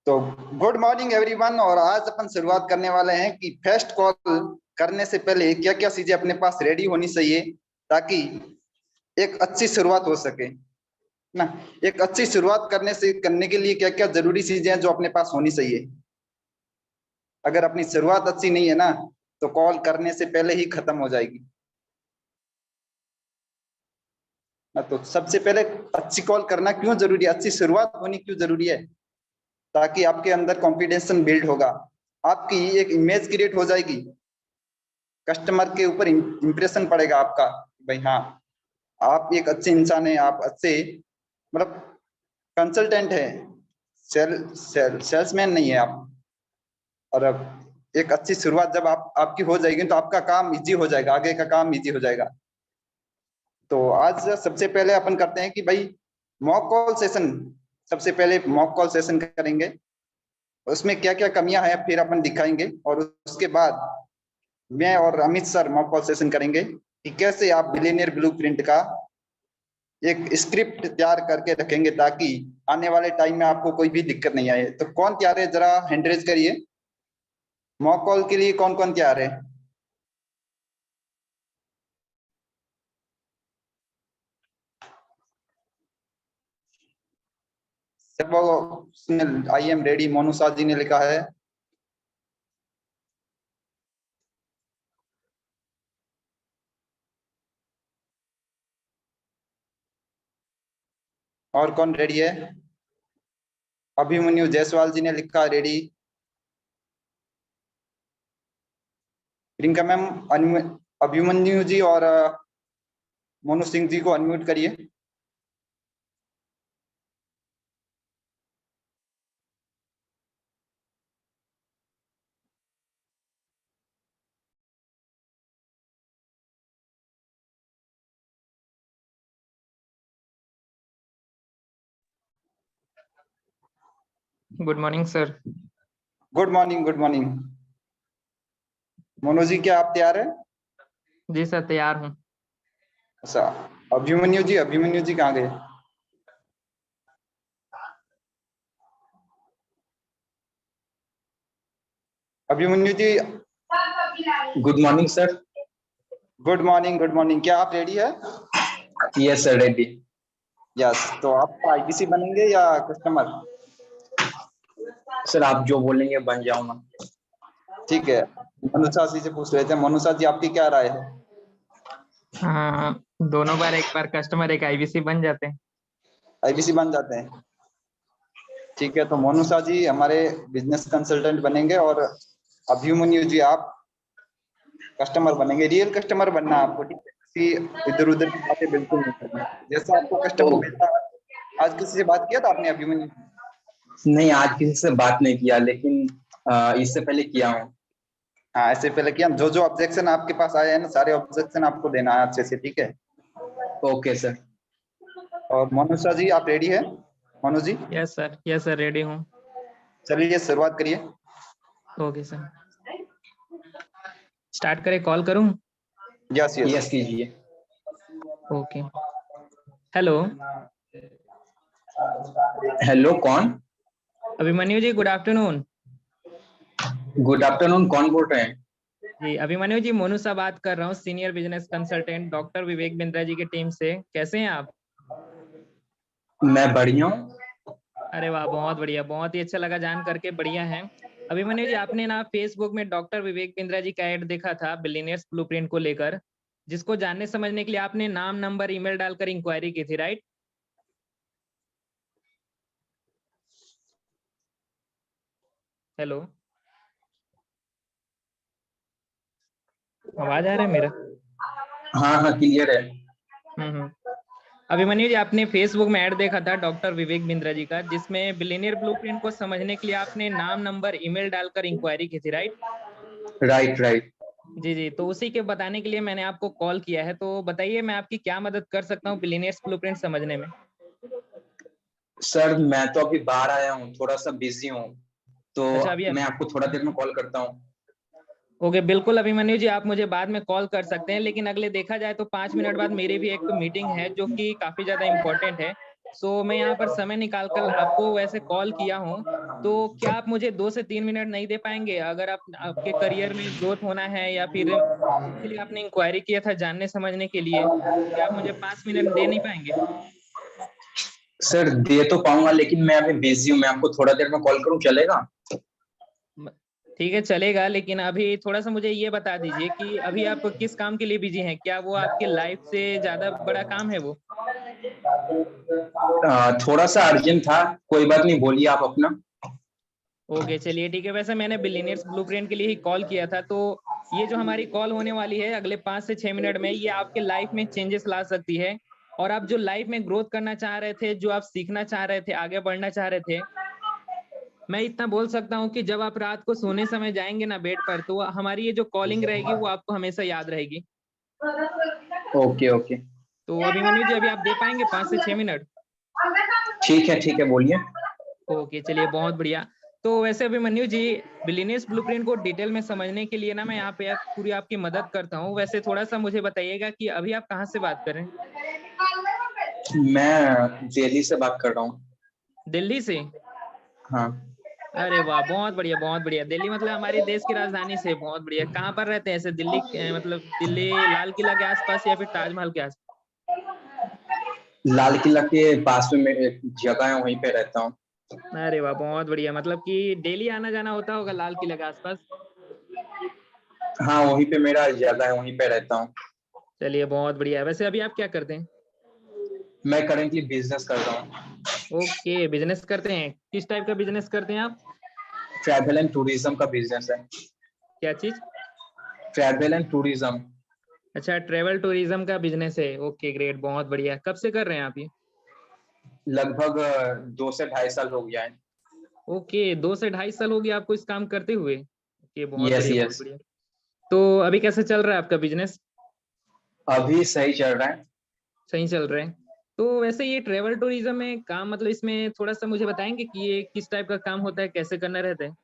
तो good morning everyone. और आज अपन शुरुआत करने वाले हैं कि फर्स्ट कॉल करने से पहले क्या क्या चीजें अपने पास रेडी होनी चाहिए ताकि एक अच्छी शुरुआत हो सके ना। एक अच्छी शुरुआत करने के लिए क्या क्या जरूरी चीजें हैं जो अपने पास होनी चाहिए। अगर अपनी शुरुआत अच्छी नहीं है ना तो कॉल करने से पहले ही खत्म हो जाएगी ना। तो सबसे पहले अच्छी कॉल करना क्यों जरूरी है, अच्छी शुरुआत होनी क्यों जरूरी है, ताकि आपके अंदर कॉन्फिडेंस बिल्ड होगा, आपकी एक इमेज क्रिएट हो जाएगी, कस्टमर के ऊपर इंप्रेशन पड़ेगा आपका। भाई हाँ, आप एक अच्छे इंसान हैं, आप अच्छे मतलब कंसल्टेंट है, सेल्समैन नहीं है आप। और अब एक अच्छी शुरुआत जब आपकी हो जाएगी तो आपका काम इजी हो जाएगा, आगे का काम इजी हो जाएगा। तो आज सबसे पहले अपन करते हैं कि भाई मॉक कॉल सेशन। सबसे पहले मॉक कॉल सेशन करेंगे, उसमें क्या क्या कमियां हैं फिर अपन दिखाएंगे, और उसके बाद मैं और Amit sir mock call session करेंगे कि कैसे आप बिलियनियर ब्लूप्रिंट का एक स्क्रिप्ट तैयार करके रखेंगे ताकि आने वाले टाइम में आपको कोई भी दिक्कत नहीं आए। तो कौन तैयार है, जरा हैंड रेज करिए। मॉक कॉल के लिए कौन कौन तैयार है? I am ready, Monu Sah ji ने लिखा है। और कौन रेडी है? अभिमन्यु जायसवाल जी ने लिखा रेडी। प्रियंका मैम, अभिमन्यु जी और मोनू सिंह जी को अनम्यूट करिए। Good morning sir. Good morning, good morning. Monu ji, क्या आप तैयार हैं? जी सर, तैयार हूँ। अच्छा, अभिमन्यु जी कहाँ गए? Abhimanyu ji. Good morning sir. Good morning, good morning. क्या आप रेडी है? Yes sir, ready. यस, तो आप आईपीसी बनेंगे या कस्टमर? सर आप जो बोलेंगे बन जाऊंगा। ठीक है, मनुषा जी से पूछ रहे थे। मनुषा जी, आपकी क्या राय है? हाँ, दोनों बार, एक बार कस्टमर एक आईबीसी बन जाते हैं। आईपीसी बन जाते हैं। ठीक है, तो मनुषा जी हमारे बिजनेस कंसल्टेंट बनेंगे और अभिमन्यु जी आप कस्टमर बनेंगे। रियल कस्टमर बनना आपको, ठीक है? किसी इधर उधर की बातें बिल्कुल नहीं करनी। जैसा आपको कस्टमर मिलता है। आज किसी से बात किया था आपने अभिमन्यु? नहीं, आज किसी से बात नहीं किया, लेकिन इससे पहले किया हूँ। हाँ, ऐसे पहले किया। जो जो ऑब्जेक्शन आपके पास आए हैं ना, सारे ऑब्जेक्शन आपको देना है अच्छे से, ठीक है? Okay sir. और मनुषा जी, आप रेडी है? मनु जी, यस सर, रेडी हूँ। चलिए शुरुआत करिए। ओके सर, स्टार्ट करें, कॉल करूँ? Yes yes. यस कीजिए। ओके। हेलो। हेलो, कौन? Abhimanyu ji, good afternoon. Good afternoon, कौन बोल रहे हैं? जी अभिमन्यु जी, मोनू सा बात कर रहा हूँ, senior business consultant doctor Vivek Bindra ji की टीम से। कैसे हैं आप? मैं बढ़िया हूँ। अरे वाह, बहुत बढ़िया, बहुत ही अच्छा लगा जान करके, बढ़िया है। अभिमन्यु जी, आपने ना फेसबुक में डॉक्टर विवेक बिंद्रा जी का ऐड देखा था बिलियनियर्स ब्लूप्रिंट को लेकर, जिसको जानने समझने के लिए आपने नाम, नंबर, ईमेल डालकर इंक्वायरी की थी, राइट? हेलो, आवाज आ रहा है मेरा? हाँ हाँ, क्लियर है। हम्म। अभिमन्यु जी, आपने फेसबुक में ऐड देखा था डॉक्टर विवेक बिंद्रा जी का, जिसमें बिलियनियर ब्लूप्रिंट को समझने के लिए आपने नाम, नंबर, ईमेल डालकर इंक्वायरी की थी, राइट? Right right. जी, तो उसी के बताने के लिए मैंने आपको कॉल किया है। तो बताइए, मैं आपकी क्या मदद कर सकता हूँ बिलियनियर्स ब्लूप्रिंट समझने में? सर मैं तो अभी बाहर आया हूँ, थोड़ा सा बिजी हूँ, तो अच्छा, अभी मैं आपको थोड़ा देर में कॉल करता हूँ। ओके, बिल्कुल अभिमन्यु जी, आप मुझे बाद में कॉल कर सकते हैं, लेकिन अगले देखा जाए तो 5 मिनट बाद मेरी भी एक मीटिंग है जो कि काफी ज्यादा इम्पोर्टेंट है। सो मैं यहाँ पर समय निकाल कर आपको वैसे कॉल किया हूँ, तो क्या आप मुझे 2 से 3 मिनट नहीं दे पाएंगे? अगर आप आपके करियर में ग्रोथ होना है या फिर जिसके लिए आपने इंक्वायरी किया था जानने समझने के लिए, क्या आप मुझे 5 मिनट दे नहीं पाएंगे? सर दे तो पाऊंगा, लेकिन मैं अभी बिजी हूँ। मैं आपको थोड़ा देर में कॉल करूँ, चलेगा? ठीक है चलेगा, लेकिन अभी थोड़ा सा मुझे ये बता दीजिए कि अभी आप किस काम के लिए बिजी हैं? क्या वो आपके लाइफ से ज्यादा बड़ा काम है वो? थोड़ा सा अर्जेंट था, कोई बात नहीं, बोलिए आप अपना। ओके चलिए ठीक है। वैसे मैंने बिलियनियर्स ब्लूप्रिंट के लिए ही कॉल किया था, तो ये जो हमारी कॉल होने वाली है अगले 5 से 6 मिनट में, ये आपके लाइफ में चेंजेस ला सकती है। और आप जो लाइफ में ग्रोथ करना चाह रहे थे, जो आप सीखना चाह रहे थे, आगे बढ़ना चाह रहे थे, मैं इतना बोल सकता हूँ कि जब आप रात को सोने समय जाएंगे ना बेड पर, तो हमारी ये जो कॉलिंग रहेगी वो आपको हमेशा याद रहेगी। Okay okay. तो अभिमन्यु जी, अभी आप दे पाएंगे 5 से 6 मिनट? ठीक है, बोलिए। ओके चलिए बहुत बढ़िया। तो वैसे अभिमन्यु जी, बिलियनियर्स ब्लूप्रिंट को डिटेल में समझने के लिए ना मैं यहाँ पे पूरी आपकी मदद करता हूँ। वैसे थोड़ा सा मुझे बताइएगा कि अभी आप कहाँ से बात कर रहे हैं? मैं दिल्ली से बात कर रहा हूँ। दिल्ली से? हाँ। अरे वाह, बहुत बढ़िया बहुत बढ़िया। दिल्ली मतलब हमारे देश की राजधानी से, बहुत बढ़िया। कहाँ पर रहते हैं ऐसे दिल्ली मतलब दिल्ली लाल किला के आसपास या फिर ताजमहल के आसपास? लाल किला के पास में मेरी एक जगह है, वहीं पे रहता हूँ। अरे वाह बहुत बढ़िया, मतलब कि डेली आना जाना होता होगा लाल किला के आसपास? हाँ, वहीं पे मेरा जगह है, वहीं पे रहता हूँ। चलिए बहुत बढ़िया। वैसे अभी आप क्या करते हैं? मैं करेंटली बिजनेस कर रहा हूँ। ओके, बिजनेस करते हैं। किस टाइप का बिजनेस करते हैं आप? ट्रैवल एंड टूरिज्म का बिजनेस है। क्या चीज? Travel and tourism. अच्छा, ट्रेवल टूरिज्म का बिजनेस है। ओके ग्रेट, बहुत बढ़िया। कब से कर रहे हैं आप ये? लगभग 2 से ढाई साल हो गया है। ओके, 2 से ढाई साल हो गया आपको इस काम करते हुए? ओके बहुत यस बढ़िया बहुत यस। बढ़िया। तो अभी कैसे चल रहा है आपका बिजनेस? अभी सही चल रहा है। सही चल रहा है। तो वैसे ये ट्रेवल टूरिज्म में काम, मतलब इसमें थोड़ा सा मुझे बताएंगे कि ये किस टाइप का काम होता है, कैसे करना रहता है?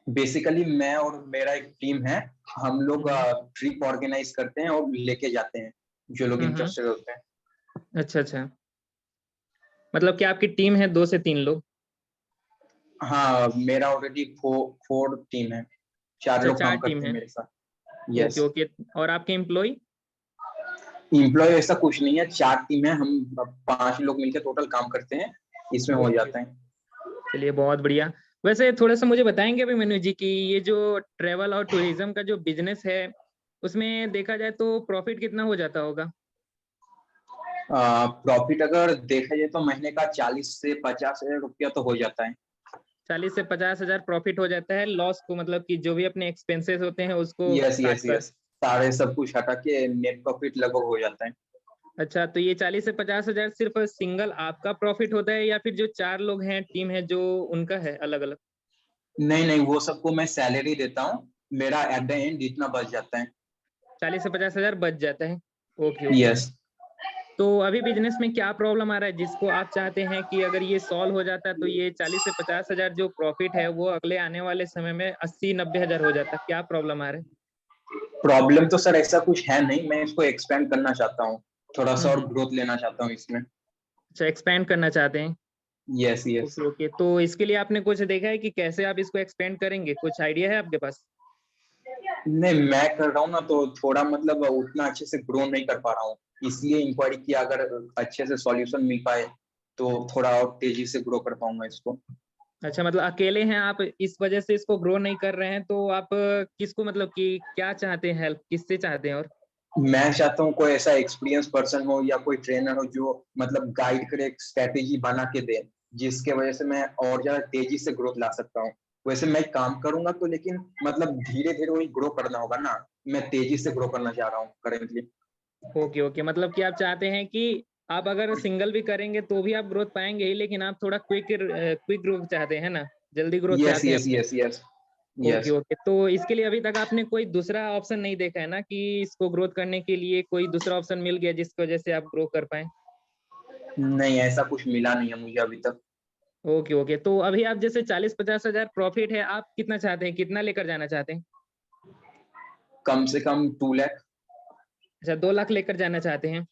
बेसिकली मैं और मेरा एक टीम है, हम लोग हम्म ट्रिप ऑर्गेनाइज करते हैं और लेके जाते हैं जो लोग हम्म। इंटरेस्टेड होते हैं। अच्छा अच्छा, मतलब कि आपकी टीम है 2 से 3 लोग? हाँ, मेरा ऑलरेडी फोर टीम है। चार अच्छा, लोग चार काम टीम करते हैं है। मेरे साथ। Okay yes. ओके। और आपके एम्प्लॉय? एम्प्लॉय ऐसा कुछ नहीं है, 4 टीम है, हम 5 लोग मिलकर टोटल काम करते हैं, इसमें हो ओके, जाता है। चलिए बहुत बढ़िया। वैसे थोड़ा सा मुझे बताएंगे अभी मनु जी कि ये जो ट्रेवल और टूरिज्म का जो बिजनेस है, उसमें देखा जाए तो प्रॉफिट कितना हो जाता होगा? प्रॉफिट अगर देखा जाए तो महीने का 40 से 50 हजार रुपया तो हो जाता है। 40 से 50 हजार प्रॉफिट हो जाता है। लॉस को मतलब कि जो भी अपने एक्सपेंसेस होते हैं उसको यस काट यस कर? यस। सारे सब कुछ हटा के नेट प्रॉफिट लगभग हो जाता है। अच्छा, तो ये 40 से 50 हजार सिर्फ सिंगल आपका प्रॉफिट होता है या फिर जो 4 लोग हैं टीम है जो उनका है अलग अलग? नहीं नहीं, वो सबको मैं सैलरी देता हूँ, मेरा एट द एंड इतना बच जाता है। 40 से 50 हजार बच जाता है। Okay okay. यस। तो अभी बिजनेस में क्या प्रॉब्लम आ रहा है जिसको आप चाहते हैं कि अगर ये सॉल्व हो जाता तो ये 40 से 50 हजार जो प्रॉफिट है वो अगले आने वाले समय में 80-90 हजार हो जाता? क्या प्रॉब्लम आ रहा है? प्रॉब्लम तो सर ऐसा कुछ है नहीं, मैं इसको एक्सपेंड करना चाहता हूँ, थोड़ा सा और हम्म। ग्रोथ लेना चाहता हूँ इसमें। अच्छा, एक्सपेंड करना चाहते हैं। Yes yes. Okay okay. तो इसके लिए आपने कुछ देखा है कि कैसे आप इसको एक्सपेंड करेंगे? कुछ आइडिया है आपके पास? नहीं, मैं कर रहा हूँ ना, तो थोड़ा मतलब उतना अच्छे से ग्रो नहीं कर पा रहा हूँ, इसलिए इंक्वायरी किया, अगर अच्छे से सॉल्यूशन मिल पाए तो थोड़ा और तेजी से ग्रो कर पाऊंगा इसको। अच्छा, मतलब अकेले हैं आप, इस वजह से इसको ग्रो नहीं कर रहे हैं, तो आप किसको मतलब कि क्या चाहते हैं, हेल्प किससे चाहते हैं? और मैं चाहता हूँ कोई ऐसा एक्सपीरियंस पर्सन हो या कोई ट्रेनर हो जो मतलब गाइड करे, एक स्ट्रेटेजी बना के दे, जिसके वजह से मैं और ज्यादा तेजी से ग्रोथ ला सकता हूँ। वैसे मैं काम करूंगा तो, लेकिन मतलब धीरे धीरे वही ग्रो करना होगा ना, मैं तेजी से ग्रो करना चाह रहा हूँ करेंटली। ओके ओके, मतलब कि आप चाहते हैं कि आप अगर सिंगल भी करेंगे तो भी आप ग्रोथ पाएंगे ही, लेकिन आप थोड़ा क्विक ग्रोथ चाहते हैं ना, जल्दी ग्रोथ यस चाहते हैं यस अपने? Yes yes. Okay yes. Okay. तो इसके लिए अभी तक आपने कोई दूसरा ऑप्शन नहीं देखा है ना, कि इसको ग्रोथ करने के लिए कोई दूसरा ऑप्शन मिल गया जिसकी वजह से आप ग्रो कर पाए? नहीं, ऐसा कुछ मिला नहीं है मुझे अभी तक। Okay okay. तो अभी आप जैसे 40-50 हजार प्रॉफिट है, आप कितना चाहते हैं, कितना लेकर जाना चाहते हैं? कम से कम 2 लाख। अच्छा, 2 लाख लेकर जाना चाहते हैं।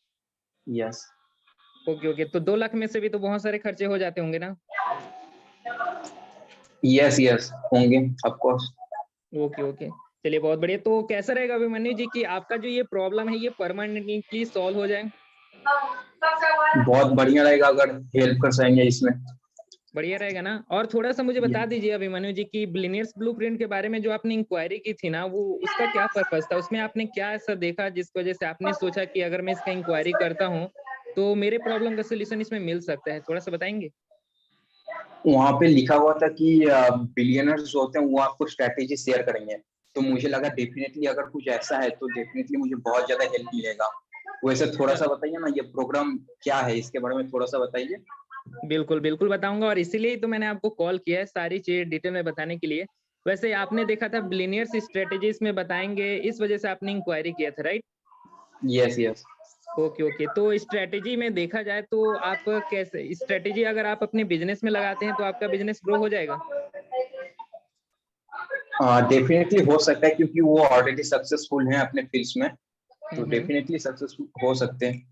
यस। ओके ओके, तो 2 लाख में से भी तो बहुत सारे खर्चे हो जाते होंगे ना? यस यस होंगे ऑफ कोर्स। ओके ओके, चलिए बहुत बढ़िया। तो कैसा रहेगा अभिमन्यु जी कि आपका जो ये प्रॉब्लम है ये परमानेंटली सॉल्व हो जाए? बहुत बढ़िया रहेगा अगर हेल्प कर सकेंगे इसमें। बढ़िया रहेगा ना। और थोड़ा सा मुझे बता दीजिए अभिमन्यु जी कि बिलियनियर्स ब्लूप्रिंट के बारे में जो आपने इंक्वायरी की थी ना, वो उसका क्या पर्पस था? उसमें आपने क्या ऐसा देखा जिस वजह से आपने सोचा कि अगर मैं इसका इंक्वायरी करता हूँ तो मेरे प्रॉब्लम का सोल्यूशन इसमें मिल सकता है? थोड़ा सा बताएंगे। वहां पे लिखा हुआ था कि बिलियनर्स जो होते हैं वो आपको स्ट्रेटेजी शेयर करेंगे, तो मुझे लगा डेफिनेटली अगर कुछ ऐसा है तो डेफिनेटली मुझे बहुत ज्यादा हेल्प मिलेगा। वैसे थोड़ा सा बताइए ना ये प्रोग्राम क्या है, इसके बारे में थोड़ा सा बताइए। बिल्कुल बिल्कुल बताऊंगा, और इसीलिए तो मैंने आपको कॉल किया है सारी चीजें डिटेल में बताने के लिए। वैसे आपने देखा था बिलियनियर्स स्ट्रेटेजीज में बताएंगे, इस वजह से आपने इंक्वायरी किया था, right? Yes yes. Okay okay, तो स्ट्रेटेजी में देखा जाए तो आप कैसे स्ट्रेटेजी अगर आप अपने बिजनेस में लगाते हैं तो आपका बिजनेस ग्रो हो जाएगा? डेफिनेटली हो सकता है क्योंकि वो ऑलरेडी सक्सेसफुल हैं अपने फील्ड्स में, तो हम्म। डेफिनेटली सक्सेसफुल हो सकते हैं।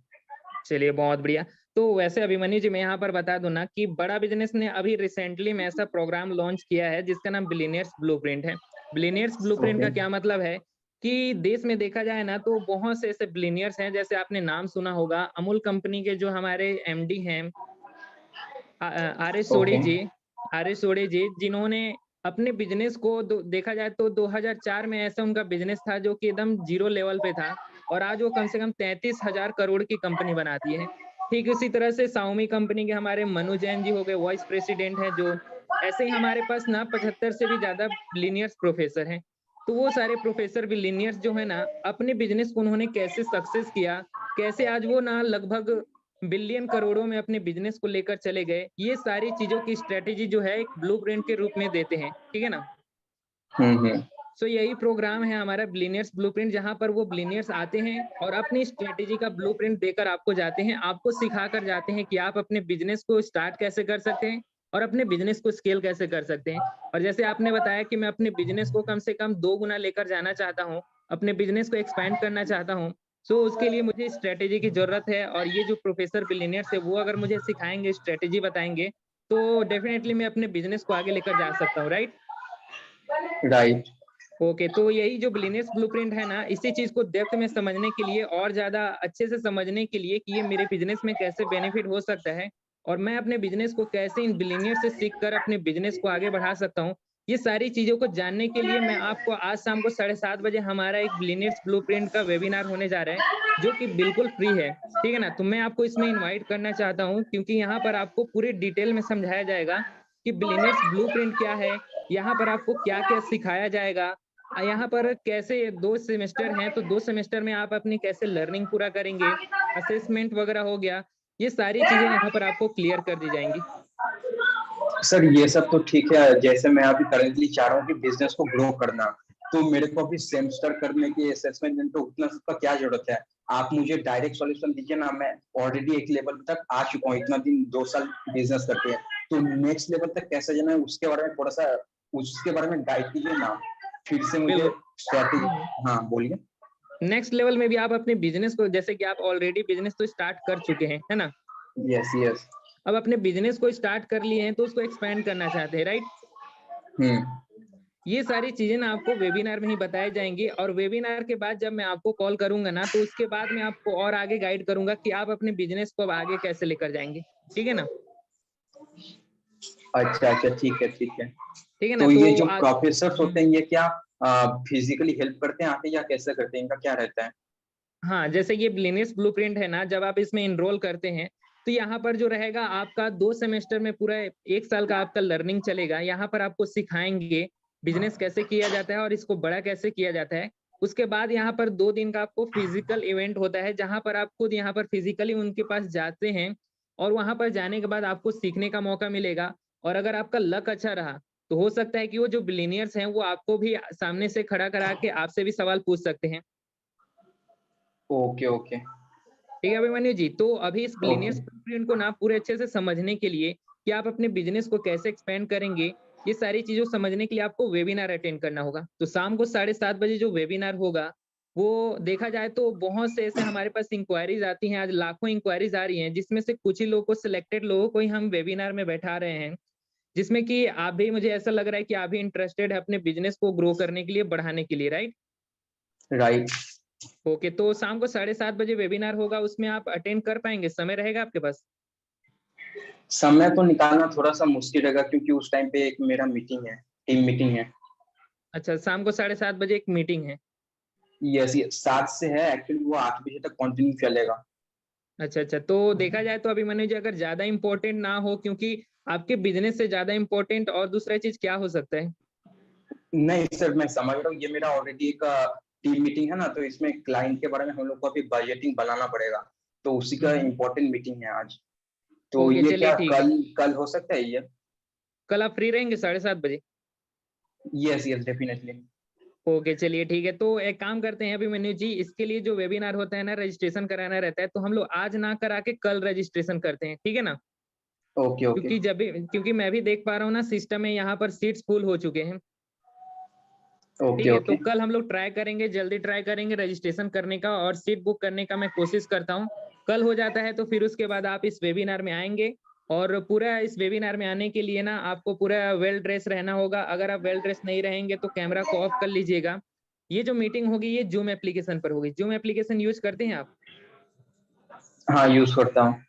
चलिए बहुत बढ़िया। तो वैसे अभिमन्यु जी मैं यहाँ पर बता दूं ना कि बड़ा बिजनेस ने अभी रिसेंटली में ऐसा प्रोग्राम लॉन्च किया है जिसका नाम बिलियनियर्स ब्लूप्रिंट है। बिलियनियर्स ब्लूप्रिंट ओके का क्या मतलब है कि देश में देखा जाए ना तो बहुत से ऐसे बिलियनियर्स हैं, जैसे आपने नाम सुना होगा अमूल कंपनी के जो हमारे एमडी हैं आर एस सोडी ओके जी। आर एस सोडी जी जिन्होंने अपने बिजनेस को देखा जाए तो 2004 में ऐसा उनका बिजनेस था जो कि एकदम जीरो लेवल पे था, और आज वो कम से कम 33,000 करोड़ की कंपनी बना दी है। ठीक उसी तरह से साउमी कंपनी के हमारे मनु जैन जी हो गए, वाइस प्रेसिडेंट हैं जो। ऐसे ही हमारे पास ना 75 से भी ज्यादा बिलियनियर्स प्रोफेसर हैं। तो वो सारे प्रोफेसर बिलियनियर्स जो है ना, अपने बिजनेस को उन्होंने कैसे सक्सेस किया, कैसे आज वो ना लगभग बिलियन करोड़ों में अपने बिजनेस को लेकर चले गए, ये सारी चीजों की स्ट्रेटेजी जो है एक ब्लूप्रिंट के रूप में देते हैं, ठीक है ना? हम्म। सो यही प्रोग्राम है हमारा बिलियनियर्स ब्लूप्रिंट, जहां पर वो बिलियनियर्स आते हैं और अपनी स्ट्रेटेजी का ब्लूप्रिंट देकर आपको जाते हैं, आपको सिखाकर जाते हैं कि आप अपने बिजनेस को स्टार्ट कैसे कर सकते हैं और अपने बिजनेस को स्केल कैसे कर सकते हैं। और जैसे आपने बताया कि मैं अपने बिजनेस को कम से कम 2 गुना लेकर जाना चाहता हूँ, अपने बिजनेस को एक्सपैंड करना चाहता हूँ, सो उसके लिए मुझे स्ट्रेटेजी की जरूरत है। और ये जो प्रोफेसर बिलियनियर्स है वो अगर मुझे सिखाएंगे, स्ट्रेटेजी बताएंगे, तो डेफिनेटली मैं अपने बिजनेस को आगे लेकर जा सकता हूँ, राइट? राइट। ओके, तो यही जो बिलियनियर्स ब्लूप्रिंट है ना, इसी चीज को डेप्थ में समझने के लिए और ज्यादा अच्छे से समझने के लिए कि ये मेरे बिजनेस में कैसे बेनिफिट हो सकता है और मैं अपने बिजनेस को कैसे इन बिलियनियर से सीख कर अपने बिजनेस को आगे बढ़ा सकता हूँ, ये सारी चीजों को जानने के लिए मैं आपको आज शाम को 7:30 बजे हमारा एक बिलियनियर्स ब्लूप्रिंट का वेबिनार होने जा रहा है, जो कि बिल्कुल फ्री है, ठीक है ना? तो मैं आपको इसमें इन्वाइट करना चाहता हूँ, क्योंकि यहाँ पर आपको पूरी डिटेल में समझाया जाएगा कि बिलियनियर्स ब्लूप्रिंट क्या है, यहाँ पर आपको क्या क्या सिखाया जाएगा, यहाँ पर कैसे 2 सेमेस्टर हैं, तो 2 सेमेस्टर में आप अपनी कैसे लर्निंग पूरा करेंगे, असेसमेंट वगैरह हो गया, ये सारी चीजें यहाँ पर आपको क्लियर कर दी जाएंगी। सर ये सब तो ठीक है, जैसे मैं अभी करेंटली चाह रहा हूँ कि बिजनेस को ग्रो करना, तो मेरे को अभी सेमेस्टर करने की असेसमेंट तो उतना सबका क्या जरूरत है। आप मुझे डायरेक्ट सॉल्यूशन दीजिए ना, मैं ऑलरेडी एक लेवल तक आ चुका हूँ, इतना दिन 2 साल बिजनेस करते हैं, तो नेक्स्ट लेवल तक कैसे जाना है उसके बारे में थोड़ा सा उसके बारे में गाइड कीजिए ना, फिर से मुझे स्ट्रैटेजी। बिल्कुल। हाँ बोलिए। नेक्स्ट लेवल में भी आप अपने बिजनेस को, जैसे कि आप ऑलरेडी बिजनेस तो स्टार्ट कर चुके हैं, है ना? Yes yes. अब अपने बिजनेस को स्टार्ट कर लिए हैं तो उसको एक्सपैंड करना चाहते हैं, राइट? हम्म। ये सारी चीजें ना आपको वेबिनार में ही बताई जाएंगी, और वेबिनार के बाद जब मैं आपको कॉल करूंगा ना, तो उसके बाद मैं आपको और आगे गाइड करूंगा कि आप अपने बिजनेस को अब आगे कैसे लेकर जाएंगे, ठीक है ना? अच्छा अच्छा ठीक है ठीक है। ठीक है ना? तो तो ये जो आज प्रोफेसर होते हैं ये क्या फिजिकली हेल्प करते हैं आके या कैसे करते हैं, इनका क्या रहता है? हाँ, जैसे ये बिलियनियर्स ब्लूप्रिंट है ना, जब आप इसमें एनरोल करते हैं तो यहाँ पर जो रहेगा आपका 2 सेमेस्टर में पूरा 1 साल का आपका लर्निंग चलेगा। यहाँ पर आपको सिखाएंगे बिजनेस कैसे किया जाता है और इसको बड़ा कैसे किया जाता है। उसके बाद यहाँ पर 2 दिन का आपको फिजिकल इवेंट होता है, जहाँ पर आप खुद यहाँ पर फिजिकली उनके पास जाते हैं, और वहां पर जाने के बाद आपको सीखने का मौका मिलेगा। और अगर आपका लक अच्छा रहा तो हो सकता है कि वो जो बिलियनियर्स हैं वो आपको भी सामने से खड़ा करा के आपसे भी सवाल पूछ सकते हैं। ओके ओके ठीक है अभिमन्यु जी, तो अभी इस ओके। बिलियनियर्स ब्लूप्रिंट को ना पूरे अच्छे से समझने के लिए कि आप अपने बिजनेस को कैसे एक्सपेंड करेंगे, ये सारी चीजों समझने के लिए आपको वेबिनार अटेंड करना होगा। तो शाम को 7:30 बजे जो वेबिनार होगा वो देखा जाए तो बहुत से ऐसे हमारे पास इंक्वायरीज आती हैं, आज लाखों इंक्वायरीज आ रही हैं, जिसमें से कुछ ही लोगों को, सिलेक्टेड लोगों को ही हम वेबिनार में बैठा रहे हैं, जिसमें कि आप भी, मुझे ऐसा लग रहा है कि आप भी इंटरेस्टेड है अपने बिजनेस को ग्रो करने के लिए, बढ़ाने के लिए, राइट? राइट। ओके, तो शाम को 7:30 बजे वेबिनार होगा, उसमें आप अटेंड कर पाएंगे? समय रहेगा आपके पास? समय तो निकालना थोड़ा सा मुश्किल रहेगा क्योंकि उस टाइम पे एक मेरा मीटिंग है, टीम मीटिंग है। अच्छा, शाम को 7:30 बजे एक मीटिंग है। यस, ये 7 से है एक्चुअली, वो 8 बजे तक कंटिन्यू चलेगा। अच्छा अच्छा, तो देखा जाए तो अभिमन्यु जी, अगर ज्यादा इंपॉर्टेंट ना हो, क्योंकि आपके बिजनेस से ज्यादा इंपॉर्टेंट और दूसरा चीज क्या हो सकता है? नहीं सर, मैं समझ रहा हूँ, ये मेरा ऑलरेडी एक टीम मीटिंग है ना, तो इसमें क्लाइंट के बारे में हम लोग को अभी बजटिंग बनाना पड़ेगा, तो उसी का इम्पोर्टेंट मीटिंग है आज। तो ओके, ये चलिए क्या ठीक है। कल हो सकता है ये? कल आप फ्री रहेंगे 7:30 बजे? Yes yes, definitely. ओके, चलिए ठीक है। तो एक काम करते हैं अभिमन्यु जी, इसके लिए जो वेबिनार होता है ना, रजिस्ट्रेशन कराना रहता है, तो हम लोग आज ना करा के कल रजिस्ट्रेशन करते हैं, ठीक है ना? ओके ओके क्योंकि मैं भी देख पा रहा हूँ ना, सिस्टम में यहाँ पर सीट्स फुल हो चुके हैं। ओके ठीक है, तो ओके कल हम लोग ट्राई करेंगे, जल्दी ट्राई करेंगे रजिस्ट्रेशन करने का, और सीट बुक करने का मैं कोशिश करता हूँ। कल हो जाता है तो फिर उसके बाद आप इस वेबिनार में आएंगे, और पूरा इस वेबिनार में आने के लिए ना आपको पूरा वेल ड्रेस रहना होगा। अगर आप वेल ड्रेस नहीं रहेंगे तो कैमरा को ऑफ कर लीजिएगा। ये जो मीटिंग होगी ये जूम एप्लीकेशन पर होगी। जूम एप्लीकेशन यूज करते हैं आप? हाँ, यूज करता हूँ।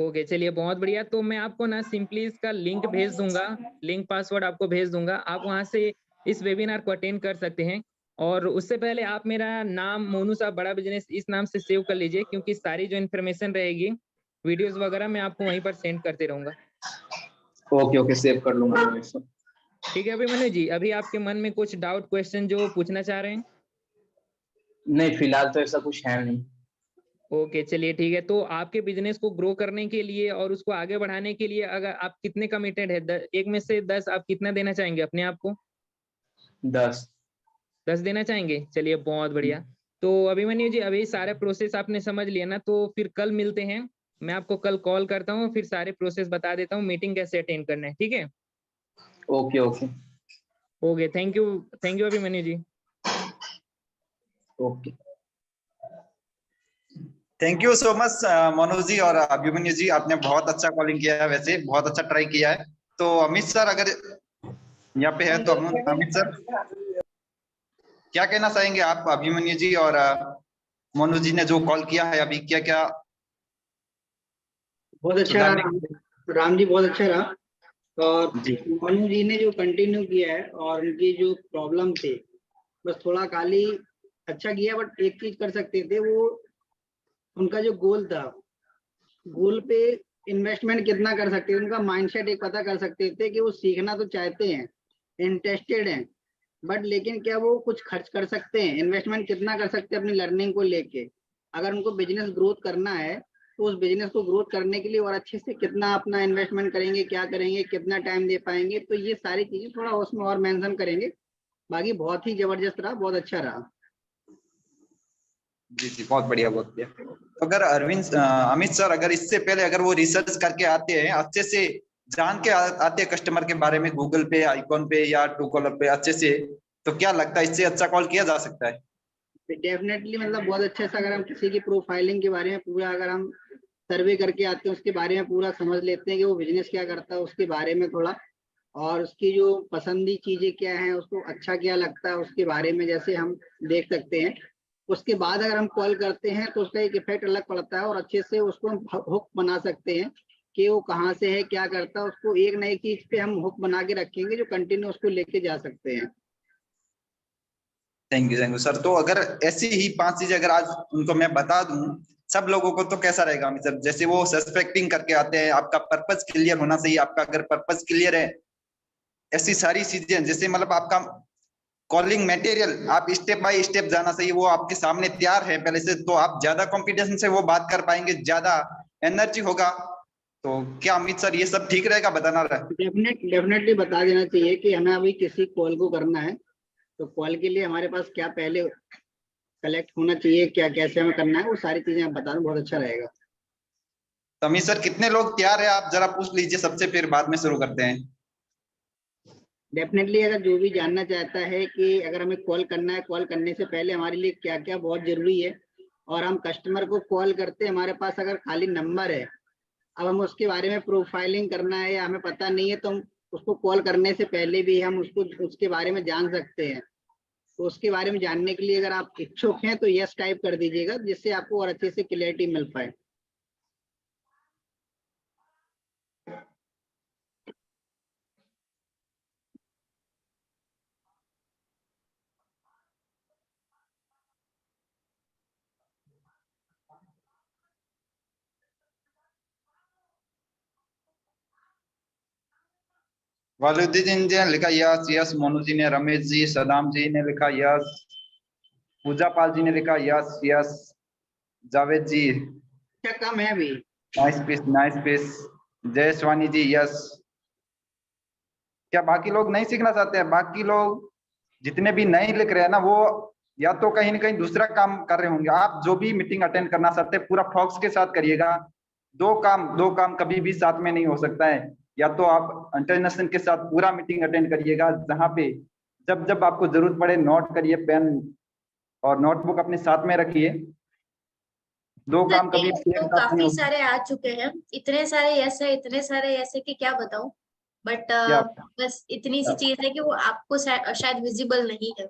ओके, चलिए बहुत बढ़िया। तो मैं आपको ना सिंपली इसका लिंक भेज दूंगा, लिंक पासवर्ड आपको भेज दूंगा, आप वहां से इस वेबिनार को अटेंड कर सकते हैं। और उससे पहले आप मेरा नाम मोनू साहब बड़ा बिजनेस इस नाम से सेव कर लीजिए, क्योंकि सारी जो इन्फॉर्मेशन रहेगी, वीडियोस वगैरह, मैं आपको वहीं पर सेंड करते रहूंगा। ओके ओके, सेव कर लूंगा मैं इसको। ठीक है अभिमन्यु जी, अभी आपके मन में कुछ डाउट, क्वेश्चन जो पूछना चाह रहे हैं? नहीं, फिलहाल तो ऐसा कुछ है नहीं। ओके, चलिए ठीक है। तो आपके बिजनेस को ग्रो करने के लिए और उसको आगे बढ़ाने के लिए, अगर आप कितने कमिटेड है, एक में से 10 आप कितना देना चाहेंगे अपने आप को? 10। 10 देना चाहेंगे? चलिए बहुत बढ़िया। तो अभिमन्यु जी, अभी सारे प्रोसेस आपने समझ लिया ना, तो फिर कल मिलते हैं। मैं आपको कल कॉल करता हूँ, फिर सारे प्रोसेस बता देता हूँ, मीटिंग कैसे अटेंड करना है, ठीक है? Okay okay okay, thank you Abhimanyu ji. Okay. Thank you so much Manoj ji और अभिमन्यु जी, आपने बहुत अच्छा कॉलिंग किया है, वैसे बहुत अच्छा ट्राई किया है। तो अमित सर अगर यहाँ पे है तो अमित सर क्या कहना चाहेंगे आप अभिमन्यु जी और मनोज जी ने जो कॉल किया है अभी, क्या क्या? बहुत अच्छा रहा राम जी, बहुत अच्छा रहा। और जी मनु जी ने जो कंटिन्यू किया है और उनकी जो प्रॉब्लम थे, बस थोड़ा खाली अच्छा किया, बट एक चीज कर सकते थे वो, उनका जो गोल था, गोल पे इन्वेस्टमेंट कितना कर सकते थे, उनका माइंडसेट एक पता कर सकते थे कि वो सीखना तो चाहते हैं, इंटरेस्टेड हैं, बट लेकिन क्या वो कुछ खर्च कर सकते हैं, इन्वेस्टमेंट कितना कर सकते हैं अपनी लर्निंग को लेके। अगर उनको बिजनेस ग्रोथ करना है तो उस बिजनेस को ग्रोथ करने के लिए और अच्छे से कितना अपना इन्वेस्टमेंट करेंगे, क्या करेंगे, कितना टाइम दे पाएंगे, तो ये सारी चीजें थोड़ा उसमें और मेंशन करेंगे। बाकी बहुत ही जबरदस्त रहा, बहुत अच्छा रहा। जी जी, बहुत बढ़िया बहुत बढ़िया। तो अगर अमित सर अगर इससे पहले अगर वो रिसर्च करके आते हैं, अच्छे से जान के आते हैं कस्टमर के बारे में, गूगल पे, आइकॉन पे या ट्रू कॉलर पे अच्छे से, तो क्या लगता है इससे अच्छा कॉल किया जा सकता है? डेफिनेटली, मतलब बहुत अच्छे से अगर हम किसी की प्रोफाइलिंग के बारे में पूरा अगर हम सर्वे करके आते हैं, उसके बारे में पूरा समझ लेते हैं कि वो बिजनेस क्या करता है, उसके बारे में थोड़ा, और उसकी जो पसंदी चीजें क्या हैं, उसको अच्छा क्या लगता है, उसके बारे में जैसे हम देख सकते हैं। उसके बाद अगर हम कॉल करते हैं तो उसका एक इफेक्ट अलग पड़ता है, और अच्छे से उसको हम हुक बना सकते हैं कि वो कहाँ से है, क्या करता है, उसको एक नई चीज पे हम हुक बना के रखेंगे जो कंटिन्यू उसको लेके जा सकते हैं। Thank you sir. तो अगर ऐसी ही 5 चीजें अगर आज उनको मैं बता दूं सब लोगों को, तो कैसा रहेगा अमित सर? जैसे वो सस्पेक्टिंग करके आते हैं, आपका पर्पस क्लियर होना चाहिए। आपका अगर पर्पस क्लियर है, ऐसी सारी चीजें, जैसे मतलब आपका कॉलिंग मटेरियल आप स्टेप बाय स्टेप जाना चाहिए, वो आपके सामने तैयार है पहले से, तो आप ज्यादा कॉन्फिडेंस से वो बात कर पाएंगे, ज्यादा एनर्जी होगा। तो क्या अमित सर ये सब ठीक रहेगा बताना रहा? डेफिनेटली बता देना चाहिए कि हमें अभी किसी कॉल को करना है, तो कॉल के लिए हमारे पास क्या पहले कलेक्ट होना चाहिए, क्या कैसे हमें करना है, वो सारी चीजें आप बता दें, बहुत अच्छा रहेगा। तो अमित सर कितने लोग तैयार है आप जरा पूछ लीजिए सबसे, फिर बाद में शुरू करते हैं। डेफिनेटली अगर जो भी जानना चाहता है कि अगर हमें कॉल करना है, कॉल करने से पहले हमारे लिए क्या क्या बहुत जरूरी है, और हम कस्टमर को कॉल करते, हमारे पास अगर खाली नंबर है, अब हम उसके बारे में प्रोफाइलिंग करना है या हमें पता नहीं है, तो हम उसको कॉल करने से पहले भी हम उसको उसके बारे में जान सकते हैं। तो उसके बारे में जानने के लिए अगर आप इच्छुक हैं तो यस टाइप कर दीजिएगा, जिससे आपको और अच्छे से क्लियरिटी मिल पाए। वालुद्दीन जी ने लिखा यस यस, मोनू जी ने, रमेश जी, सदाम जी ने लिखा यस, पूजा पाल जी ने लिखा यस यस, जावेद जी क्या कम है अभी? नाइस पीस नाइस पीस, जयस्वानी जी यस। क्या बाकी लोग नहीं सीखना चाहते हैं? बाकी लोग जितने भी नए लिख रहे हैं ना, वो या तो कहीं ना कहीं दूसरा काम कर रहे होंगे। आप जो भी मीटिंग अटेंड करना चाहते हैं पूरा फोकस के साथ करिएगा। दो काम कभी भी साथ में नहीं हो सकता है। या तो आप इंटरनेशनल के साथ पूरा मीटिंग अटेंड करिएगा, जहाँ पे जब जब आपको जरूरत पड़े नोट करिए, पेन और नोटबुक अपने साथ में रखिए। दो काम कभी यस भी एक तो साथ नहीं काफी हो सारे आ चुके हैं, इतने सारे यस है, इतने सारे यस है कि क्या बताऊं। बट क्या? बस इतनी सी चीज है कि वो आपको शायद विजिबल नहीं है।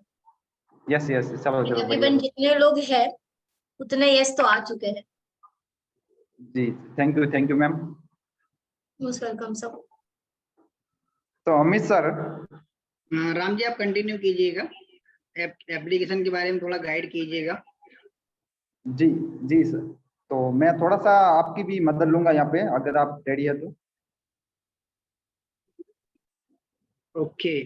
यस यस, चलो चलो बढ़िया। तकरीबन जितने लोग हैं उतने यस तो आ चुके हैं। जी thank you ma'am. Most welcome सब। तो अमित सर, राम जी आप कंटिन्यू कीजिएगा, एप्लीकेशन के बारे में थोड़ा गाइड कीजिएगा। जी जी सर, तो मैं थोड़ा सा आपकी भी मदद लूंगा यहाँ पे, अगर आप रेडी है तो। ओके,